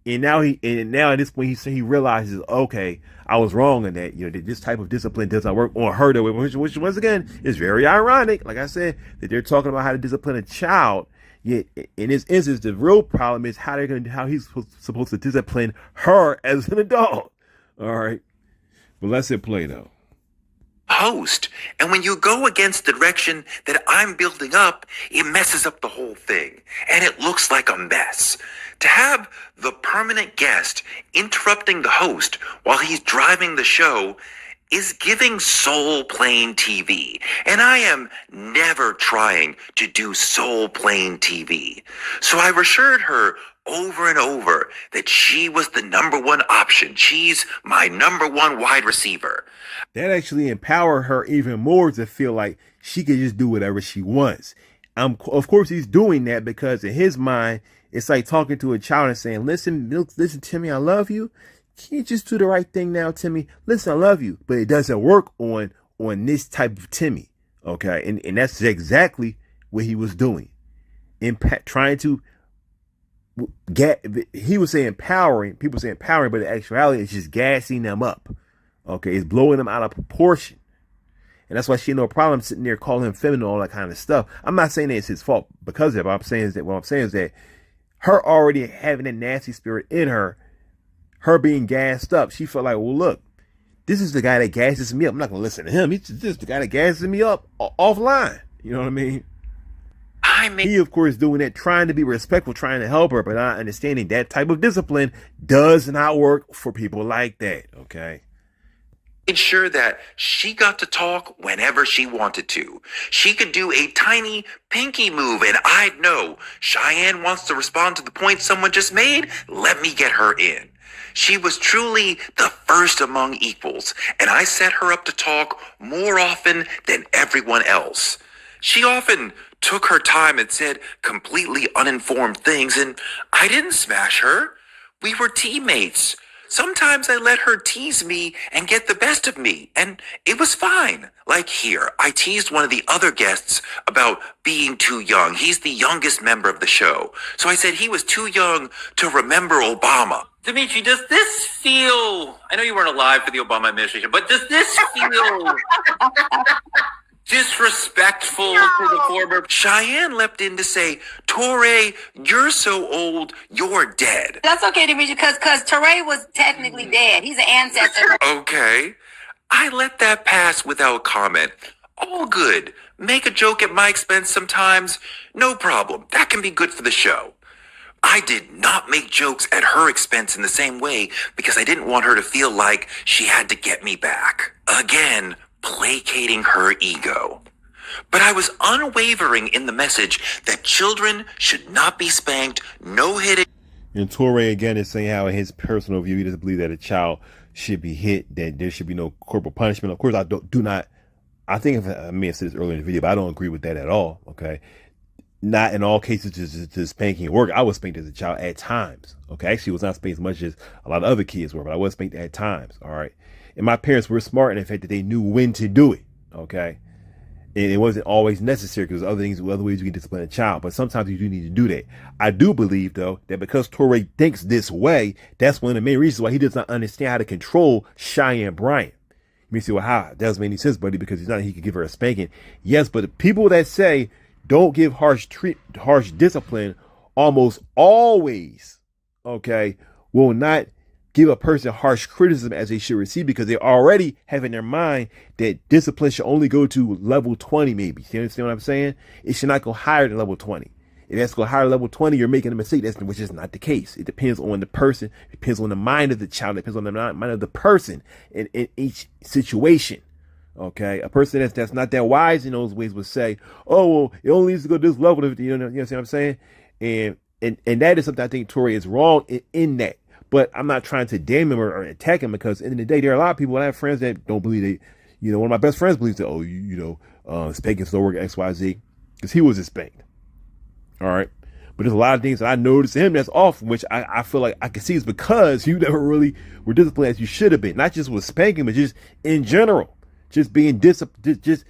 And now at this point he realizes, okay, I was wrong in that. This type of discipline does not work on her that way, which once again is very ironic. Like I said, that they're talking about how to discipline a child. Yet in this instance, the real problem is how he's supposed to discipline her as an adult. All right, but let's hit play though. Host. And when you go against the direction that I'm building up, it messes up the whole thing. And it looks like a mess. To have the permanent guest interrupting the host while he's driving the show is giving soul plane TV. And I am never trying to do soul plane TV. So I assured her over and over that she was the number one option. She's my number one wide receiver. That actually empowered her even more to feel like she could just do whatever she wants. Of course, he's doing that because in his mind, it's like talking to a child and saying, listen, Timmy, I love you. Can you just do the right thing now, Timmy? Listen, I love you. But it doesn't work on this type of Timmy. Okay. And that's exactly what he was doing. Trying to he was saying empowering, people say empowering, but in actuality, it's just gassing them up. Okay, it's blowing them out of proportion. And that's why she had no problem sitting there calling him feminine, all that kind of stuff. I'm not saying that it's his fault because of it. What I'm saying is that her already having a nasty spirit in her being gassed up, she felt like, well, look, this is the guy that gasses me up. I'm not going to listen to him. He's just the guy that gasses me up offline. You know what I mean? He, of course, doing that, trying to be respectful, trying to help her, but not understanding that type of discipline does not work for people like that. Okay. made sure that she got to talk whenever she wanted to. She could do a tiny pinky move and I'd know Cheyenne wants to respond to the point someone just made. Let me get her in. She was truly the first among equals, and I set her up to talk more often than everyone else. She often took her time and said completely uninformed things, and I didn't smash her. We were teammates. Sometimes I let her tease me and get the best of me, and it was fine. Like here, I teased one of the other guests about being too young. He's the youngest member of the show. So I said he was too young to remember Obama. Dimitri, does this feel, I know you weren't alive for the Obama administration, but does this feel disrespectful to the former? Cheyenne leapt in to say, Toure, you're so old, you're dead. That's okay, Dimitri, because Toure was technically dead. He's an ancestor. Okay. I let that pass without comment. All good. Make a joke at my expense sometimes. No problem. That can be good for the show. I did not make jokes at her expense in the same way because I didn't want her to feel like she had to get me back. Again, placating her ego. But I was unwavering in the message that children should not be spanked, no hitting. And Toure again is saying how in his personal view he doesn't believe that a child should be hit, that there should be no corporal punishment. Of course, I do not. I think I may have said this earlier in the video, but I don't agree with that at all. Okay, not in all cases does spanking work. I was spanked as a child at times. Okay, actually, it was not spanked as much as a lot of other kids were, but I was spanked at times. All right, and my parents were smart in the fact that they knew when to do it. Okay. And it wasn't always necessary because other ways you can discipline a child. But sometimes you do need to do that. I do believe, though, that because Toure thinks this way, that's one of the main reasons why he does not understand how to control Cheyenne Bryant. You may say, well, how? That doesn't make any sense, buddy, because he's not, he could give her a spanking. Yes, but the people that say don't give harsh discipline almost always, okay, will not give a person harsh criticism as they should receive because they already have in their mind that discipline should only go to level 20 maybe. You understand what I'm saying? It should not go higher than level 20. If it has to go higher than level 20, you're making a mistake, which is not the case. It depends on the person. It depends on the mind of the child. It depends on the mind of the person in each situation. Okay? A person that's not that wise in those ways would say, oh, well, it only needs to go to this level. You know what I'm saying? And that is something I think Toure is wrong in that. But I'm not trying to damn him or attack him because at the end of the day, there are a lot of people. I have friends that don't believe they, one of my best friends believes that, spanking's don't work, X, Y, Z, because he was spanked. All right. But there's a lot of things that I noticed in him that's off, which I feel like I can see is because you never really were disciplined as you should have been. Not just with spanking, but just in general, just being disciplined, just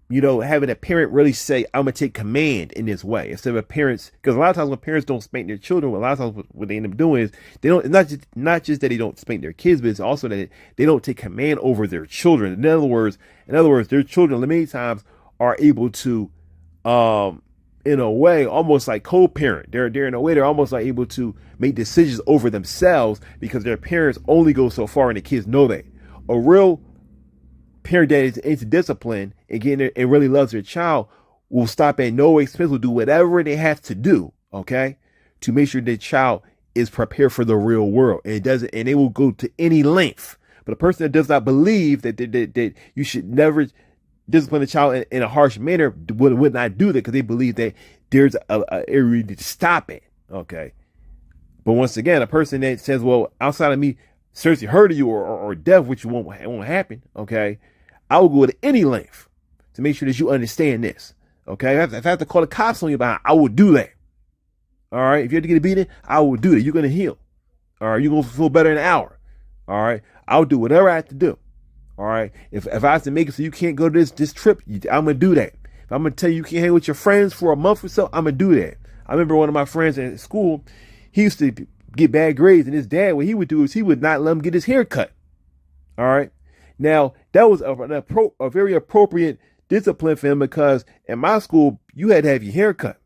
having a parent really say, I'm going to take command in this way instead of parents. Because a lot of times when parents don't spank their children, a lot of times what they end up doing is it's not just that they don't spank their kids, but it's also that they don't take command over their children. In other words, their children many times are able to, in a way, almost like co-parent. They're in a way, they're almost like able to make decisions over themselves because their parents only go so far and the kids know that. A real parent that is into discipline and really loves their child will stop at no expense, will do whatever they have to do, okay, to make sure their child is prepared for the real world. And they will go to any length. But a person that does not believe that you should never discipline a child in a harsh manner would not do that because they believe that there's a area to stop it, okay. But once again, a person that says, well, outside of me seriously hurting you or death, which won't happen, okay, I will go to any length to make sure that you understand this. Okay. If I have to call the cops on you behind, I will do that. All right. If you have to get a beating, I will do that. You're going to heal. All right. You're going to feel better in an hour. All right. I'll do whatever I have to do. All right. If I have to make it so you can't go to this trip, I'm going to do that. If I'm going to tell you can't hang with your friends for a month or so, I'm going to do that. I remember one of my friends at school, he used to get bad grades, and his dad, what he would do is he would not let him get his hair cut. All right. Now, that was a very appropriate discipline for him because in my school, you had to have your hair cut.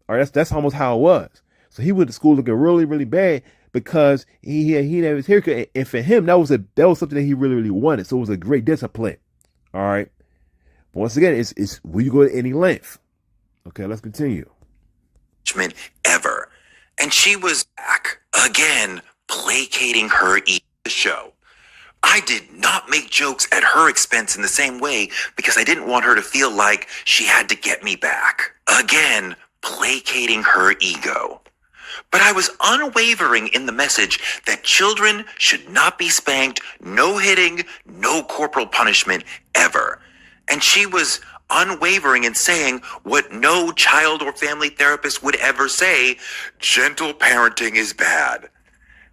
All right, that's almost how it was. So he went to school looking really, really bad because he didn't have his hair cut. And for him, that was something that he really, really wanted. So it was a great discipline. All right. But once again, it's will you go to any length? Okay, let's continue. Ever. And she was back again, placating her the show. I did not make jokes at her expense in the same way because I didn't want her to feel like she had to get me back. Again, placating her ego. But I was unwavering in the message that children should not be spanked, no hitting, no corporal punishment ever. And she was unwavering in saying what no child or family therapist would ever say, gentle parenting is bad.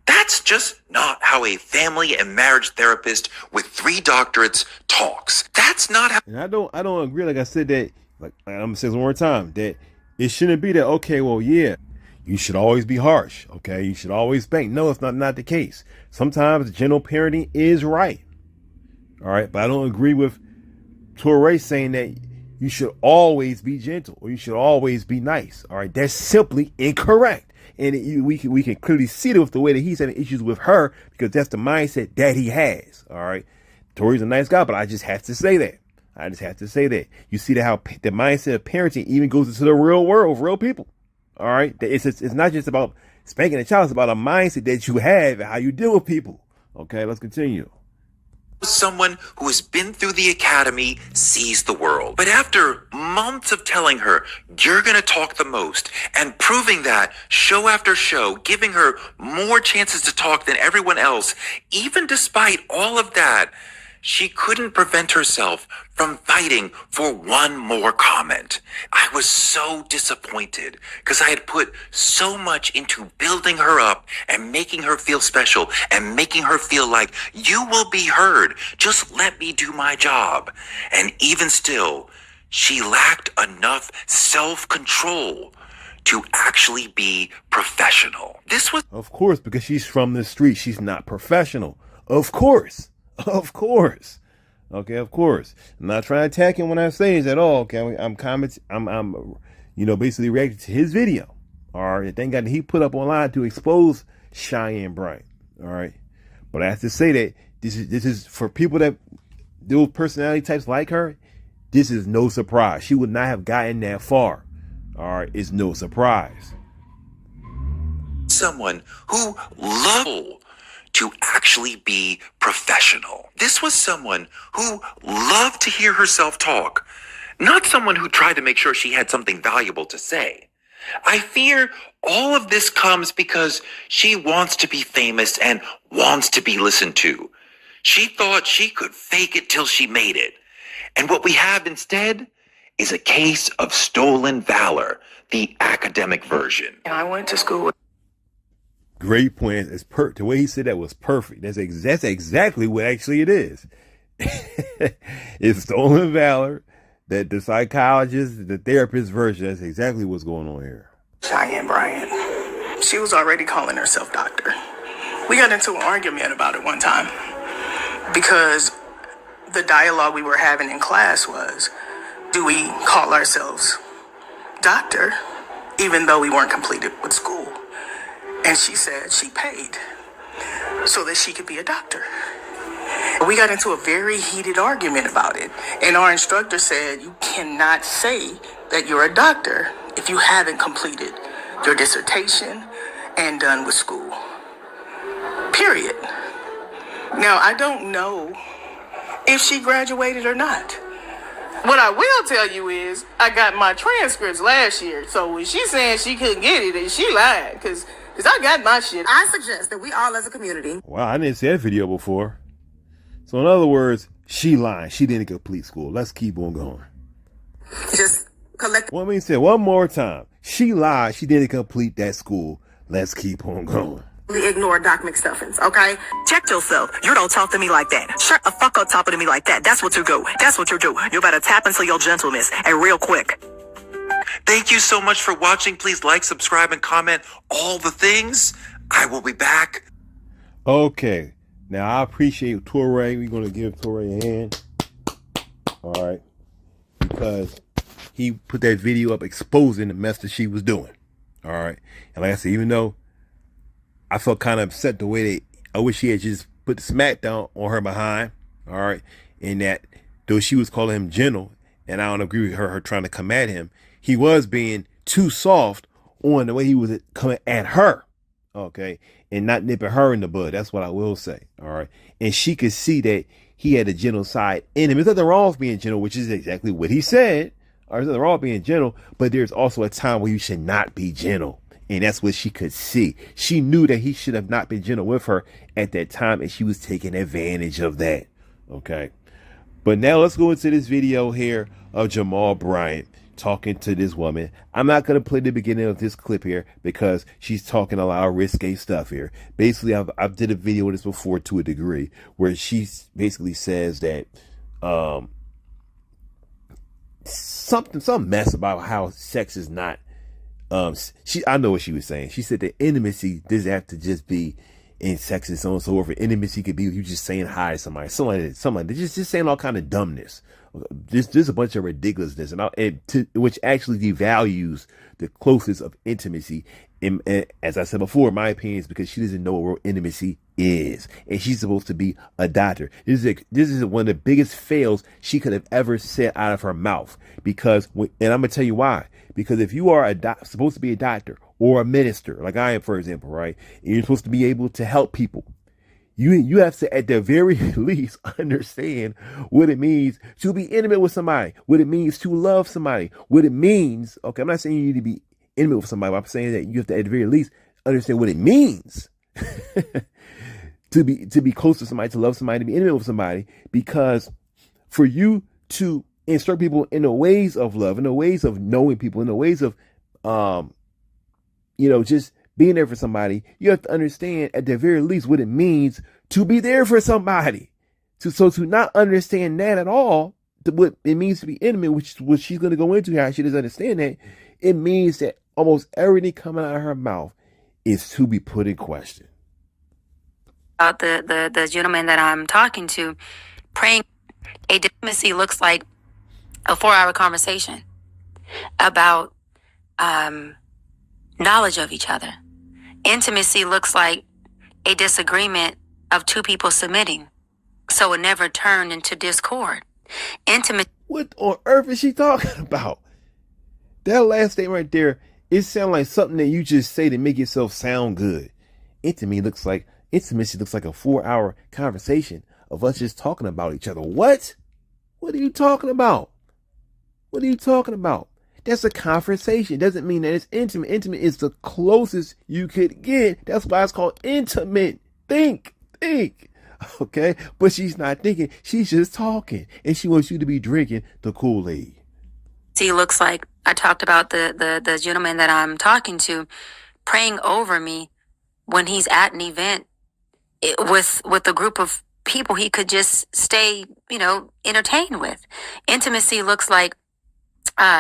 That's just not how a family and marriage therapist with 3 doctorates talks. That's not how. And I don't agree. Like I said, that, like I'm gonna say this one more time, that it shouldn't be that, okay, well, yeah, you should always be harsh. Okay, you should always spank. No, it's not the case. Sometimes gentle parenting is right. All right, but I don't agree with Toure saying that you should always be gentle or you should always be nice. All right, that's simply incorrect. And we can clearly see it with the way that he's having issues with her, because that's the mindset that he has. All right, Tore's a nice guy, but I just have to say that. You see that how the mindset of parenting even goes into the real world, real people. All right, it's not just about spanking a child; it's about a mindset that you have and how you deal with people. Okay, let's continue. Someone who has been through the academy sees the world. But after months of telling her, you're going to talk the most, and proving that show after show, giving her more chances to talk than everyone else, even despite all of that, she couldn't prevent herself from fighting for one more comment. I was so disappointed because I had put so much into building her up and making her feel special and making her feel like you will be heard. Just let me do my job. And even still, she lacked enough self-control to actually be professional. This was, of course, because she's from the street. She's not professional. Of course. Okay, of course. I'm not trying to attack him when I say this at all. Okay, I'm commenting. I'm basically reacting to his video. All right, thank God that he put up online to expose Cheyenne Bryant. All right, but I have to say that this is for people that those personality types like her. This is no surprise. She would not have gotten that far. All right, it's no surprise. Someone who loved to actually be professional. This was someone who loved to hear herself talk, not someone who tried to make sure she had something valuable to say. I fear all of this comes because she wants to be famous and wants to be listened to. She thought she could fake it till she made it. And what we have instead is a case of stolen valor, the academic version. And I went to school with Great point. The way he said that was perfect. That's exactly what actually it is. It's stolen valor. That the psychologist, the therapist version. That's exactly what's going on here. Cheyenne Bryant. She was already calling herself doctor. We got into an argument about it one time because the dialogue we were having in class was, do we call ourselves doctor even though we weren't completed with school? And she said she paid so that she could be a doctor. We got into a very heated argument about it. And our instructor said, you cannot say that you're a doctor if you haven't completed your dissertation and done with school. Period. Now, I don't know if she graduated or not. What I will tell you is I got my transcripts last year. So when she's saying she couldn't get it, and she lied, because I got my shit. I suggest that we all as a community. Wow, I didn't see that video before. So in other words, she lied. She didn't complete school. Let's keep on going. Just collect. Well, let me say one more time. She lied. She didn't complete that school. Let's keep on going. Ignore Doc McStuffins, okay? Check yourself. You don't talk to me like that. Shut the fuck up talking to me like that. That's what you do. That's what you do. You better tap into your gentleness and real quick. Thank you so much for watching. Please like, subscribe, and comment all the things. I will be back. Okay. Now, I appreciate Toure. We're going to give Toure a hand. All right. Because he put that video up exposing the mess that she was doing. All right. And like I said, even though I felt kind of upset the way that I wish he had just put the smack down on her behind. All right. And that though she was calling him gentle, and I don't agree with her trying to come at him, he was being too soft on the way he was coming at her. Okay. and not nipping her in the bud. That's what I will say. All right. And she could see that he had a gentle side in him. There's nothing wrong with being gentle, which is exactly what he said. Or there's nothing wrong with being gentle, but there's also a time where you should not be gentle. And that's what she could see. She knew that he should have not been gentle with her at that time, and she was taking advantage of that. Okay. But now let's go into this video here of Jamal Bryant talking to this woman. I'm not going to play the beginning of this clip here because she's talking a lot of risque stuff here. Basically, I've did a video of this before to a degree where she basically says that some mess about how sex is not I know what she was saying. She said that intimacy doesn't have to just be in sex and so on and so forth. Intimacy could be you just saying hi to somebody, something like that. Just saying all kind of dumbness. Just a bunch of ridiculousness, which actually devalues the closeness of intimacy. And as I said before, my opinion is because she doesn't know what real intimacy is, and she's supposed to be a doctor. This is one of the biggest fails she could have ever said out of her mouth. And I'm gonna tell you why. Because if you are supposed to be a doctor or a minister, like I am, for example, right, and you're supposed to be able to help people, you have to, at the very least, understand what it means to be intimate with somebody, what it means to love somebody, what it means. Okay, I'm not saying you need to be intimate with somebody, but I'm saying that you have to, at the very least, understand what it means to be close to somebody, to love somebody, to be intimate with somebody. Because for you to instruct people in the ways of love, in the ways of knowing people, in the ways of, just being there for somebody, you have to understand at the very least what it means to be there for somebody. So to not understand that at all, what it means to be intimate, which is what she's going to go into here, she doesn't understand that. It means that almost everything coming out of her mouth is to be put in question. About the gentleman that I'm talking to, praying intimacy looks like a 4-hour conversation about knowledge of each other. Intimacy looks like a disagreement of two people submitting, so it never turned into discord. What on earth is she talking about? That last statement right there, it sounds like something that you just say to make yourself sound good. Intimacy looks like a 4-hour conversation of us just talking about each other. What? What are you talking about? What are you talking about? That's a conversation. It doesn't mean that it's intimate. Intimate is the closest you could get. That's why it's called intimate. Think. Okay? But she's not thinking. She's just talking. And she wants you to be drinking the Kool-Aid. See, looks like I talked about the gentleman that I'm talking to praying over me when he's at an event with a group of people he could just stay, entertained with. Intimacy looks like,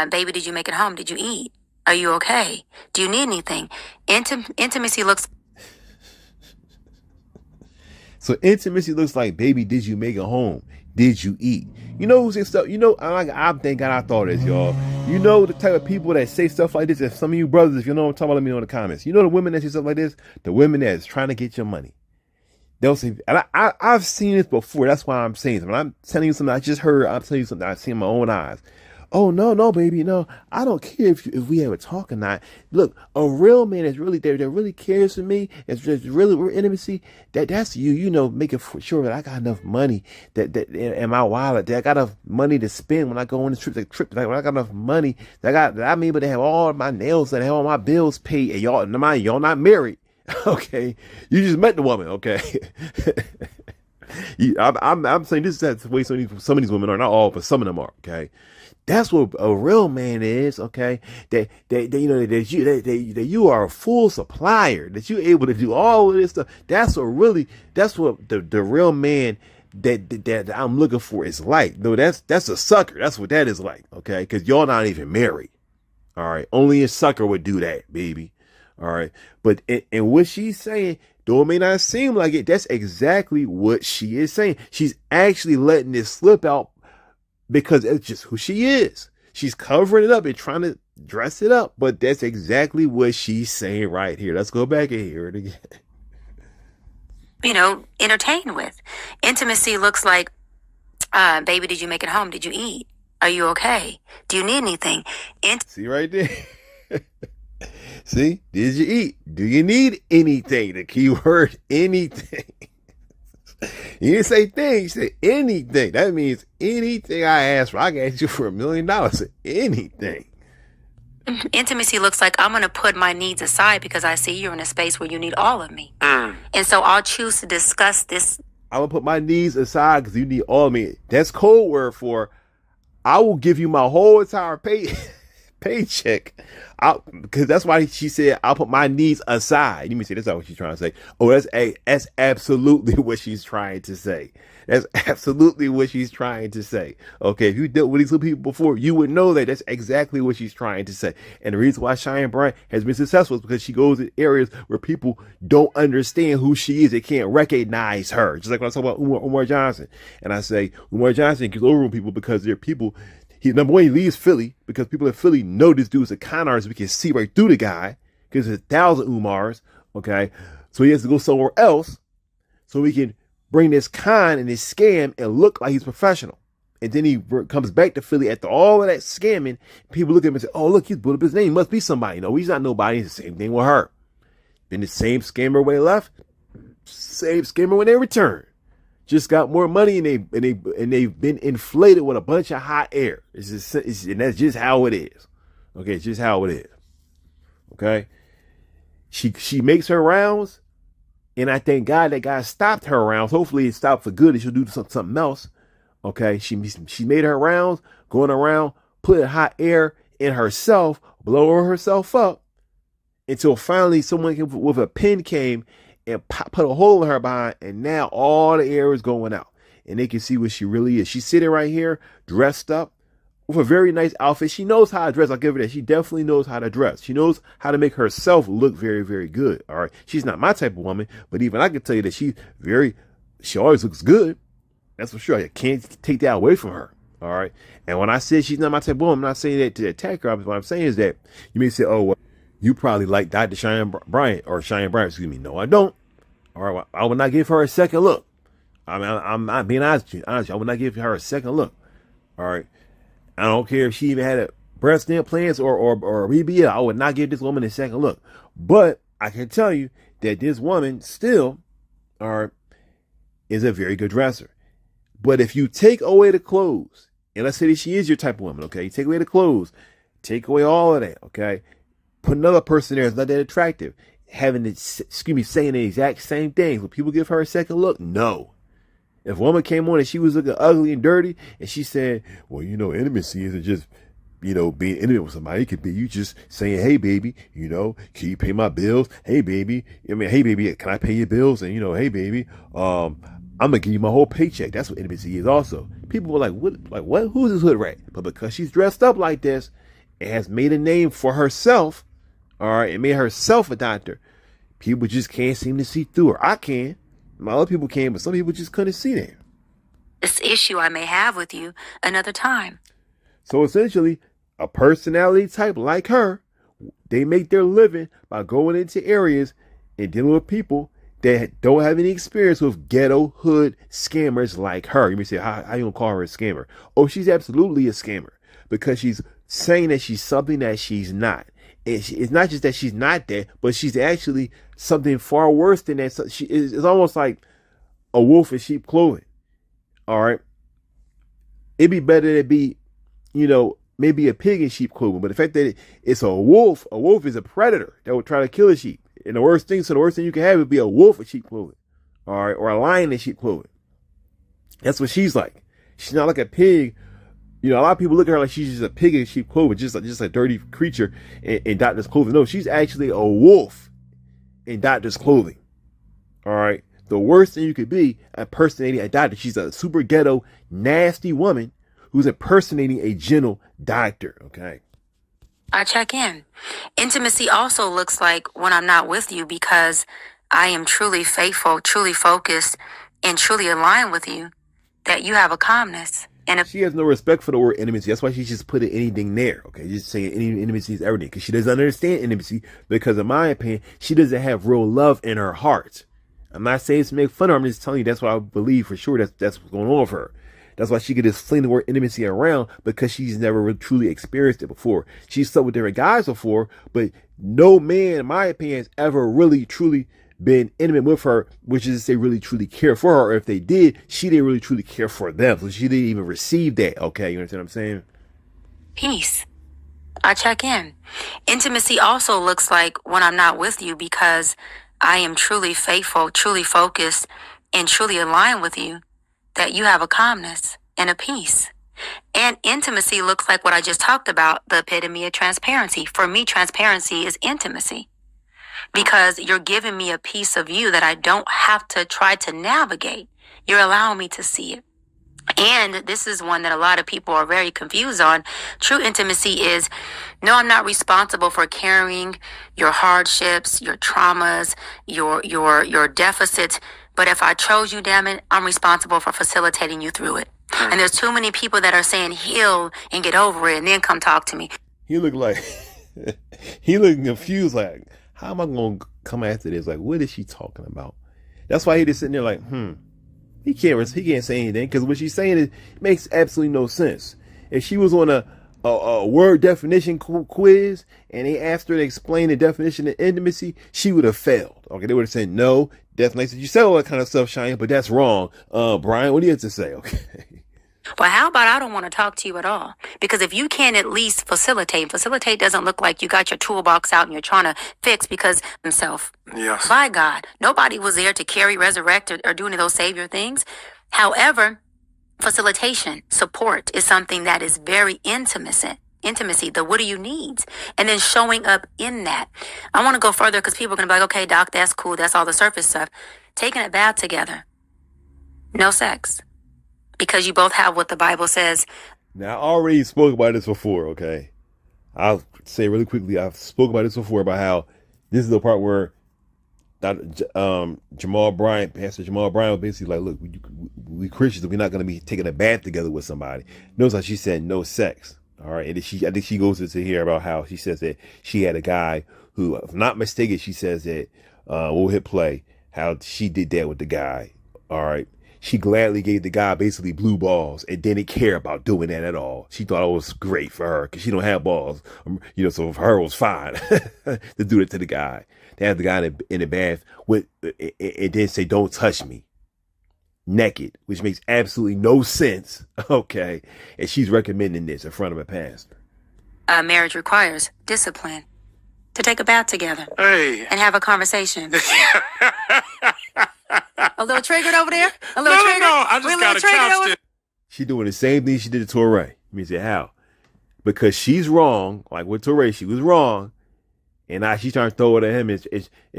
baby, did you make it home? Did you eat? Are you okay? Do you need anything? Intimacy looks. So intimacy looks like, baby, did you make it home? Did you eat? You know who's saying stuff? I thank God I thought this, y'all. You know the type of people that say stuff like this. If some of you brothers, if you know what I'm talking about, let me know in the comments. You know the women that say stuff like this? The women that's trying to get your money. They'll say, and I've seen this before. That's why I'm saying it. When I'm telling you something I just heard, I'm telling you something I've seen in my own eyes. Oh, no, baby, no. I don't care if we ever talk or not. Look, a real man is really there, that really cares for me. It's just really real intimacy. That's you, making sure that I got enough money that in my wallet, that I got enough money to spend when I go on this trip. Like when I got enough money that I'm able to have all my nails and have all my bills paid. And y'all not married. Okay. You just met the woman. Okay. I'm saying this is the way some of these women are, not all, but some of them are. Okay. That's what a real man is, okay? That you are a full supplier, that you're able to do all of this stuff. That's what the real man that I'm looking for is like. No, that's a sucker. That's what that is like, okay? Because y'all not even married, all right? Only a sucker would do that, baby, all right? But and what she's saying, though it may not seem like it, that's exactly what she is saying. She's actually letting this slip out, because it's just who she is. She's covering it up and trying to dress it up. But that's exactly what she's saying right here. Let's go back and hear it again. Entertained with. Intimacy looks like, baby, did you make it home? Did you eat? Are you okay? Do you need anything? See right there? See, did you eat? Do you need anything? The key word, anything. You didn't say thing, you said anything. That means anything I ask for. I can ask you for $1 million. Anything. Intimacy looks like I'm going to put my needs aside because I see you're in a space where you need all of me. And so I'll choose to discuss this. I'm going to put my needs aside because you need all of me. That's code word for I will give you my whole entire paycheck. Because that's why she said I'll put my needs aside. You may say that's not what she's trying to say. Oh, that's absolutely what she's trying to say. That's absolutely what she's trying to say. Okay, if you dealt with these little people before, you would know that that's exactly what she's trying to say. And the reason why Cheyenne Bryant has been successful is because she goes in areas where people don't understand who she is. They can't recognize her. Just like when I talk about Umar Johnson. And I say Umar Johnson gets over on people because they're people. Number one, he leaves Philly because people in Philly know this dude's a con artist. We can see right through the guy because there's 1,000 Umars. Okay. So he has to go somewhere else so we can bring this con and this scam and look like he's professional. And then he comes back to Philly after all of that scamming. People look at him and say, oh, look, he's put up his name. He must be somebody. No, he's not nobody. It's the same thing with her. Been the same scammer when they left, same scammer when they returned. Just got more money and they've been inflated with a bunch of hot air. And that's just how it is. Okay, it's just how it is. Okay. She makes her rounds. And I thank God that God stopped her rounds. Hopefully it stopped for good and she'll do something else. Okay. She made her rounds, going around, putting hot air in herself, blowing herself up until finally someone with a pen came and put a hole in her behind. And now all the air is going out and they can see what she really is. She's sitting right here dressed up with a very nice outfit. She knows how to dress. I'll give her that. She definitely knows how to dress. She knows how to make herself look very, very good. All right. She's not my type of woman, but even I can tell you that she always looks good. That's for sure. I can't take that away from her. All right. And when I say she's not my type of woman, I'm not saying that to attack her. What I'm saying is that you may say, oh, well, you probably like Dr. Cheyenne Bryant or Cheyenne Bryant. Excuse me. No, I don't. All right. Well, I would not give her a second look. I mean, I'm not being honest with you. Honestly, I would not give her a second look. All right. I don't care if she even had a breast implants or BBL. I would not give this woman a second look. But I can tell you that this woman still is a very good dresser. But if you take away the clothes, and let's say that she is your type of woman, okay? You take away the clothes, take away all of that, okay? Put another person there that's not that attractive, saying the exact same things. Will people give her a second look? No. If a woman came on and she was looking ugly and dirty and she said, well, intimacy isn't just, being intimate with somebody. It could be you just saying, hey, baby, can you pay my bills? Hey, baby. Hey, baby, can I pay your bills? And, hey, baby, I'm going to give you my whole paycheck. That's what intimacy is also. People were like, what? Who's this hood rat? But because she's dressed up like this and has made a name for herself, all right, and made herself a doctor, people just can't seem to see through her. I can. Other people can, but some people just couldn't see that. This issue I may have with you another time. So essentially, a personality type like her, they make their living by going into areas and dealing with people that don't have any experience with ghetto hood scammers like her. You may say, how you gonna call her a scammer? Oh, she's absolutely a scammer because she's saying that she's something that she's not. It's not just that she's not that, but she's actually something far worse than that. So it's almost like a wolf in sheep clothing. All right. It'd be better to be, maybe a pig in sheep clothing. But the fact that it's a wolf is a predator that would try to kill a sheep. And the worst thing you can have would be a wolf in sheep clothing. All right. Or a lion in sheep clothing. That's what she's like. She's not like a pig. A lot of people look at her like she's just a pig in sheep clothing, just a dirty creature in doctor's clothing. No, she's actually a wolf in doctor's clothing. All right. The worst thing you could be impersonating a doctor. She's a super ghetto, nasty woman who's impersonating a gentle doctor. Okay. I check in. Intimacy also looks like when I'm not with you because I am truly faithful, truly focused, and truly aligned with you, that you have a calmness. And she has no respect for the word intimacy. That's why she's just putting anything there. Okay, just saying intimacy is everything because she doesn't understand intimacy. Because in my opinion, she doesn't have real love in her heart. I'm not saying to make fun of her. I'm just telling you that's what I believe for sure. That's what's going on with her. That's why she could just fling the word intimacy around, because she's never really truly experienced it before. She's slept with different guys before, but no man, in my opinion, has ever really truly been intimate with her, which is to say really truly care for her. Or if they did, she didn't really truly care for them. So she didn't even receive that. Okay, you understand what I'm saying? Peace. I check in. Intimacy also looks like when I'm not with you because I am truly faithful, truly focused, and truly aligned with you, that you have a calmness and a peace. And intimacy looks like what I just talked about, the epitome of transparency. For me, transparency is intimacy because you're giving me a piece of you that I don't have to try to navigate. You're allowing me to see it. And this is one that a lot of people are very confused on. True intimacy is, no, I'm not responsible for carrying your hardships, your traumas, your deficits. But if I chose you, damn it, I'm responsible for facilitating you through it. And there's too many people that are saying heal and get over it and then come talk to me. He looked like, he looked confused, like, how am I going to come after this? Like, what is she talking about? That's why he just sitting there like, He can't say anything, because what she's saying it makes absolutely no sense. If she was on a word definition quiz and they asked her to explain the definition of intimacy, she would have failed. Okay, they would have said no, definitely. You said all that kind of stuff, Cheyenne, but that's wrong. Brian, what do you have to say? Okay. Well, how about I don't want to talk to you at all? Because if you can't at least facilitate doesn't look like you got your toolbox out and you're trying to fix because himself. Yes. By God, nobody was there to carry, resurrect, or do any of those savior things. However, facilitation, support is something that is very intimacy, the what do you need? And then showing up in that. I want to go further because people are going to be like, okay, doc, that's cool. That's all the surface stuff. Taking a bath together. No sex. Because you both have what the Bible says. Now, I already spoke about this before, okay? I'll say really quickly, I've spoken about this before, about how this is the part where Jamal Bryant, Pastor Jamal Bryant was basically like, look, we Christians, we're not going to be taking a bath together with somebody. Notice how she said no sex, all right? And I think she goes into here about how she says that she had a guy who, if I'm not mistaken, she says that, we'll hit play, how she did that with the guy, all right? She gladly gave the guy basically blue balls and didn't care about doing that at all. She thought it was great for her because she don't have balls. So for her it was fine to do it to the guy. To have the guy in the bath with, it didn't say, don't touch me. Naked, which makes absolutely no sense. Okay. And she's recommending this in front of a pastor. Marriage requires discipline. To take a bath together. Hey. And have a conversation. A little triggered over there? A little triggered? No, I just got a couch. She doing the same thing she did to Toure. Let me say how. Because she's wrong, like with Toure, she was wrong. And now she's trying to throw it at him.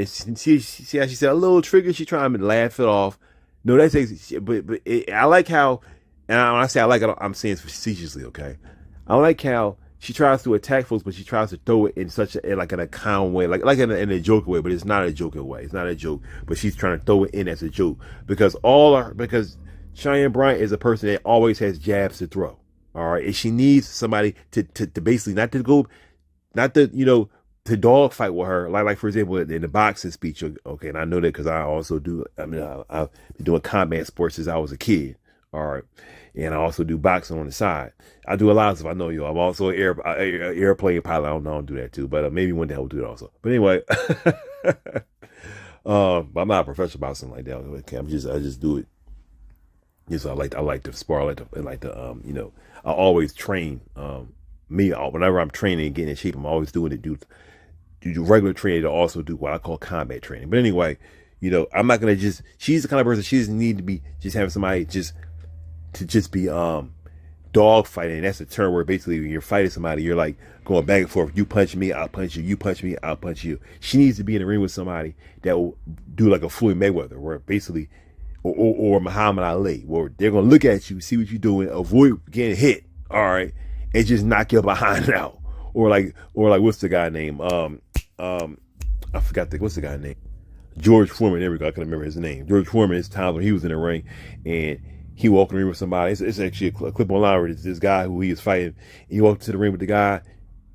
See how she said a little trigger? She's trying to laugh it off. No, that's I like how, and when I say I like it, I'm saying facetiously, okay? I like how she tries to attack folks, but she tries to throw it in such a, like in a calm way, like in a joking way, but it's not a joking way. It's not a joke, but she's trying to throw it in as a joke because Cheyenne Bryant is a person that always has jabs to throw. All right. And she needs somebody to basically to dog fight with her. Like for example, in the boxing speech. Okay. And I know that because I also do, I've been doing combat sports since I was a kid. All right. And I also do boxing on the side. I do a lot of stuff. I know you. I'm also an airplane pilot. I don't do that too, but maybe one day I'll do it also. But anyway, but I'm not a professional boxer like that. Okay, I just do it. Yes, I like to spar. I like to I always train. Whenever I'm training and getting in shape, I'm always doing it. Do regular training to also do what I call combat training. But anyway, I'm not gonna she's the kind of person she doesn't need to be just having somebody to be dog fighting. And that's a term where basically when you're fighting somebody, you're like going back and forth. You punch me, I'll punch you. You punch me, I'll punch you. She needs to be in the ring with somebody that will do like a Floyd Mayweather, where basically, or Muhammad Ali, where they're gonna look at you, see what you're doing, avoid getting hit, all right, and just knock your behind out. Or like what's the guy name? I forgot what's the guy name? George Foreman. There we go. I can remember his name. George Foreman. It's times when he was in the ring and he walked in the ring with somebody. It's actually a clip online where this guy who he was fighting. He walked to the ring with the guy.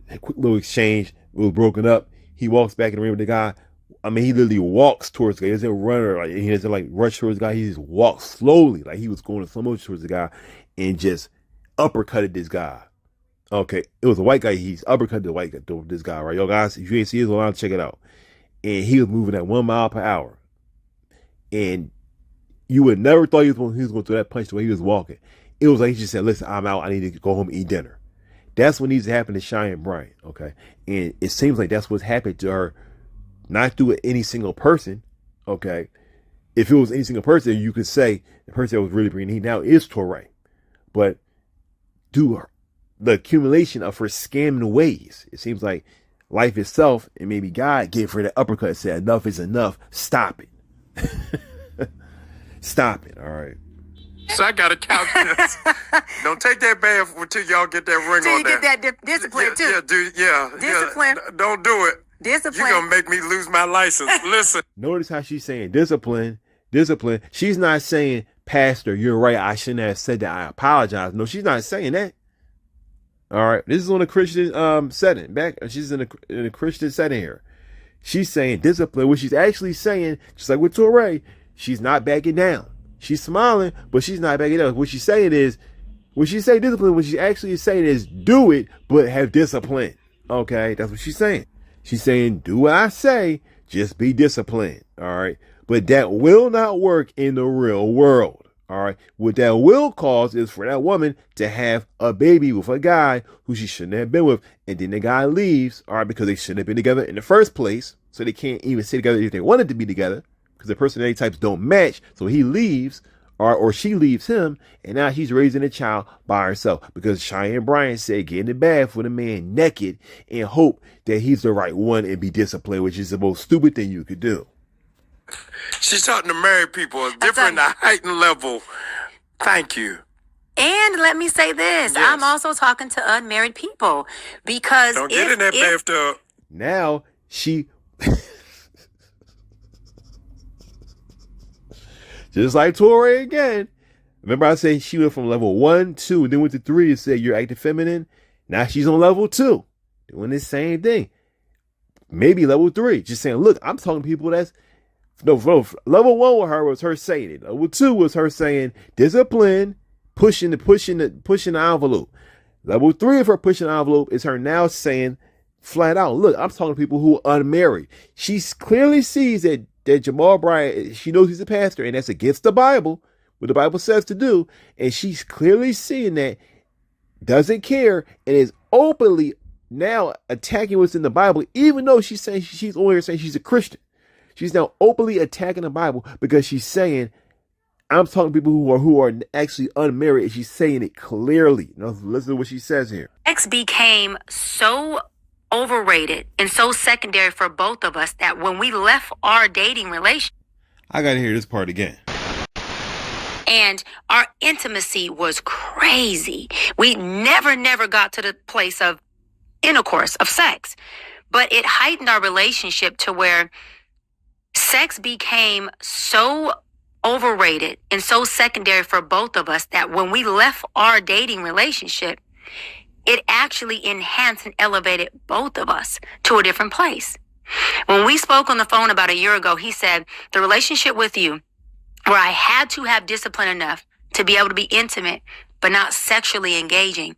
A quick little exchange. It was broken up. He walks back in the ring with the guy. I mean, he literally walks towards the guy. He doesn't run or like he doesn't like rush towards the guy. He just walks slowly, like he was going in slow motion towards the guy, and just uppercutted this guy. Okay, it was a white guy. He's uppercutted this guy, right? Yo, guys, if you ain't see his line, check it out. And he was moving at 1 mile per hour, and you would never thought he was going to throw that punch the way he was walking. It was like he just said, "Listen, I'm out. I need to go home and eat dinner." That's what needs to happen to Cheyenne Bryant. Okay, and it seems like that's what's happened to her. Not through any single person, okay? If it was any single person, you could say the person that was really bringing heat now is Toure. But due the accumulation of her scamming ways, it seems like life itself and maybe God gave her that uppercut and said, enough is enough. Stop it. Stop it, all right? So I got to couch this. Don't take that bath until y'all get that ring Till on you there. get that discipline too. Yeah, dude, yeah. Discipline. Yeah, don't do it. Discipline. You're going to make me lose my license. Listen. Notice how she's saying discipline. She's not saying, Pastor, you're right. I shouldn't have said that. I apologize. No, she's not saying that. All right. This is on a Christian setting. She's in a Christian setting here. She's saying discipline, which she's actually saying, just like with Toure, she's not backing down. She's smiling, but she's not backing down. What she's saying is, when she say discipline, what she's actually saying is do it, but have discipline. Okay. That's what she's saying. She's saying, do what I say, just be disciplined, all right? But that will not work in the real world, all right? What that will cause is for that woman to have a baby with a guy who she shouldn't have been with, and then the guy leaves, all right, because they shouldn't have been together in the first place, so they can't even stay together if they wanted to be together, because the personality types don't match, so he leaves, or she leaves him, and now she's raising a child by herself because Cheyenne Bryant said get in the bath with a man naked and hope that he's the right one and be disciplined, which is the most stupid thing you could do. She's talking to married people. It's different, a heightened level. Thank you. And let me say this. Yes. I'm also talking to unmarried people because Don't get in that bathtub. Now she... Just like Toure again. Remember I said she went from level 1, 2, and then went to 3 and said you're acting feminine. Now she's on level 2, doing the same thing. Maybe level 3, just saying, look, I'm talking to people that's no. Level 1 with her was her saying it. Level 2 was her saying discipline, pushing the envelope. Level 3 of her pushing the envelope is her now saying flat out, look, I'm talking to people who are unmarried. She clearly sees that Jamal Bryant, she knows he's a pastor, and that's against the Bible, what the Bible says to do. And she's clearly seeing that, doesn't care, and is openly now attacking what's in the Bible, even though she's saying she's only saying she's a Christian. She's now openly attacking the Bible because she's saying, I'm talking to people who are actually unmarried, and she's saying it clearly. Now, listen to what she says here. sex became so overrated and so secondary for both of us that when we left our dating relationship, I gotta hear this part again. and our intimacy was crazy. We never got to the place of intercourse, of sex, but it heightened our relationship to where sex became so overrated and so secondary for both of us that when we left our dating relationship, it actually enhanced and elevated both of us to a different place. When we spoke on the phone about a year ago, he said, the relationship with you, where I had to have discipline enough to be able to be intimate, but not sexually engaging,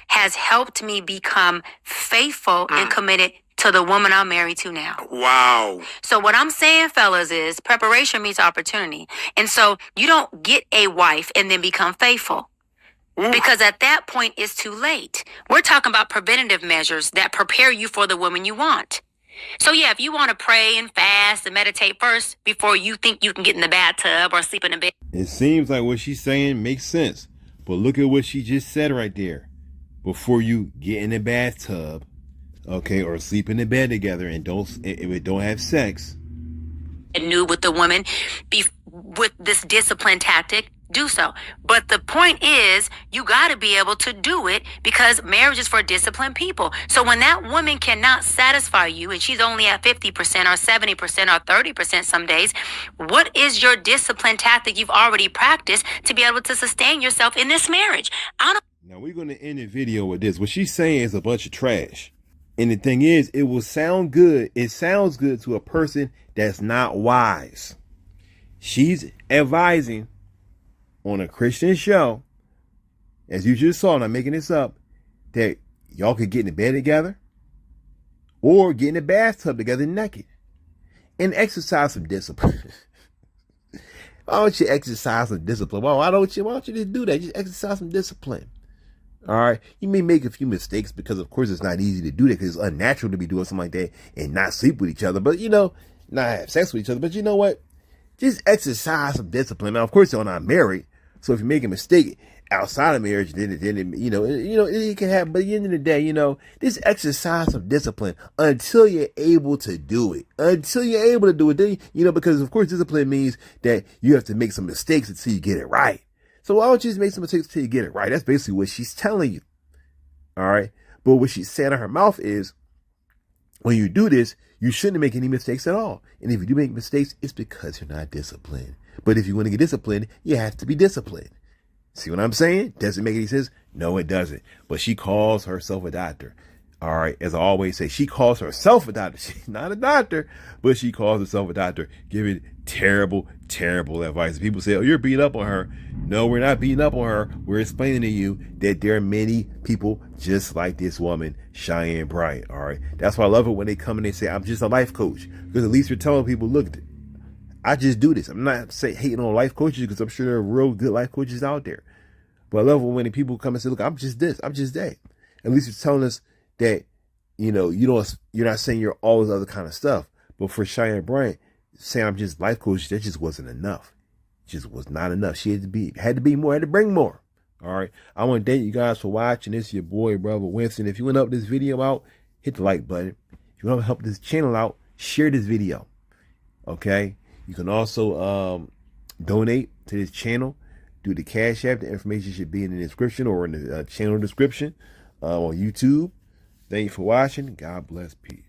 has helped me become faithful and committed to the woman I'm married to now. Wow. So what I'm saying, fellas, is preparation meets opportunity. And so you don't get a wife and then become faithful. Because at that point, it's too late. We're talking about preventative measures that prepare you for the woman you want. So yeah, if you want to pray and fast and meditate first before you think you can get in the bathtub or sleep in the bed. It seems like what she's saying makes sense. But look at what she just said right there. Before you get in the bathtub, okay, or sleep in the bed together and don't have sex. New with the woman, with this discipline tactic, do so. But the point is, you got to be able to do it because marriage is for disciplined people. So when that woman cannot satisfy you and she's only at 50% or 70% or 30% some days, what is your discipline tactic you've already practiced to be able to sustain yourself in this marriage? Now we're going to end the video with this. What she's saying is a bunch of trash. And the thing is, it will sound good. It sounds good to a person that's not wise. She's advising on a Christian show, as you just saw, and I'm making this up, that y'all could get in the bed together or get in the bathtub together naked and exercise some discipline. Why don't you exercise some discipline? Why don't you just do that? Just exercise some discipline. All right. You may make a few mistakes because, of course, it's not easy to do that because it's unnatural to be doing something like that and not sleep with each other. But, not have sex with each other. But you know what? Just exercise some discipline. Now, of course, you're not married. So if you make a mistake outside of marriage, then it can happen. But at the end of the day, just exercise some discipline until you're able to do it. Until you're able to do it. Then, because, of course, discipline means that you have to make some mistakes until you get it right. So why don't you just make some mistakes until you get it right? That's basically what she's telling you. All right. But what she's saying out her mouth is, when you do this, you shouldn't make any mistakes at all. And if you do make mistakes, it's because you're not disciplined. But if you want to get disciplined, you have to be disciplined. See what I'm saying? Does it make any sense? No, it doesn't. But she calls herself a doctor. All right. As I always say, she calls herself a doctor. She's not a doctor, but she calls herself a doctor, giving terrible, terrible advice. People say, oh, you're beating up on her. No, we're not beating up on her. We're explaining to you that there are many people just like this woman, Cheyenne Bryant. All right. That's why I love it when they come and they say, I'm just a life coach. Because at least you're telling people, look, I just do this. I'm not hating on life coaches because I'm sure there are real good life coaches out there. But I love it when people come and say, look, I'm just this. I'm just that. At least you're telling us that, you're not saying you're all this other kind of stuff. But for Cheyenne Bryant, saying I'm just life coach, that just wasn't enough. It just was not enough. She had to be more, had to bring more. All right. I want to thank you guys for watching. This is your boy, brother Winston. If you want to help this video out, hit the like button. If you want to help this channel out, share this video. Okay. You can also donate to this channel through the Cash App. The information should be in the description or in the channel description on YouTube. Thank you for watching. God bless. Peace.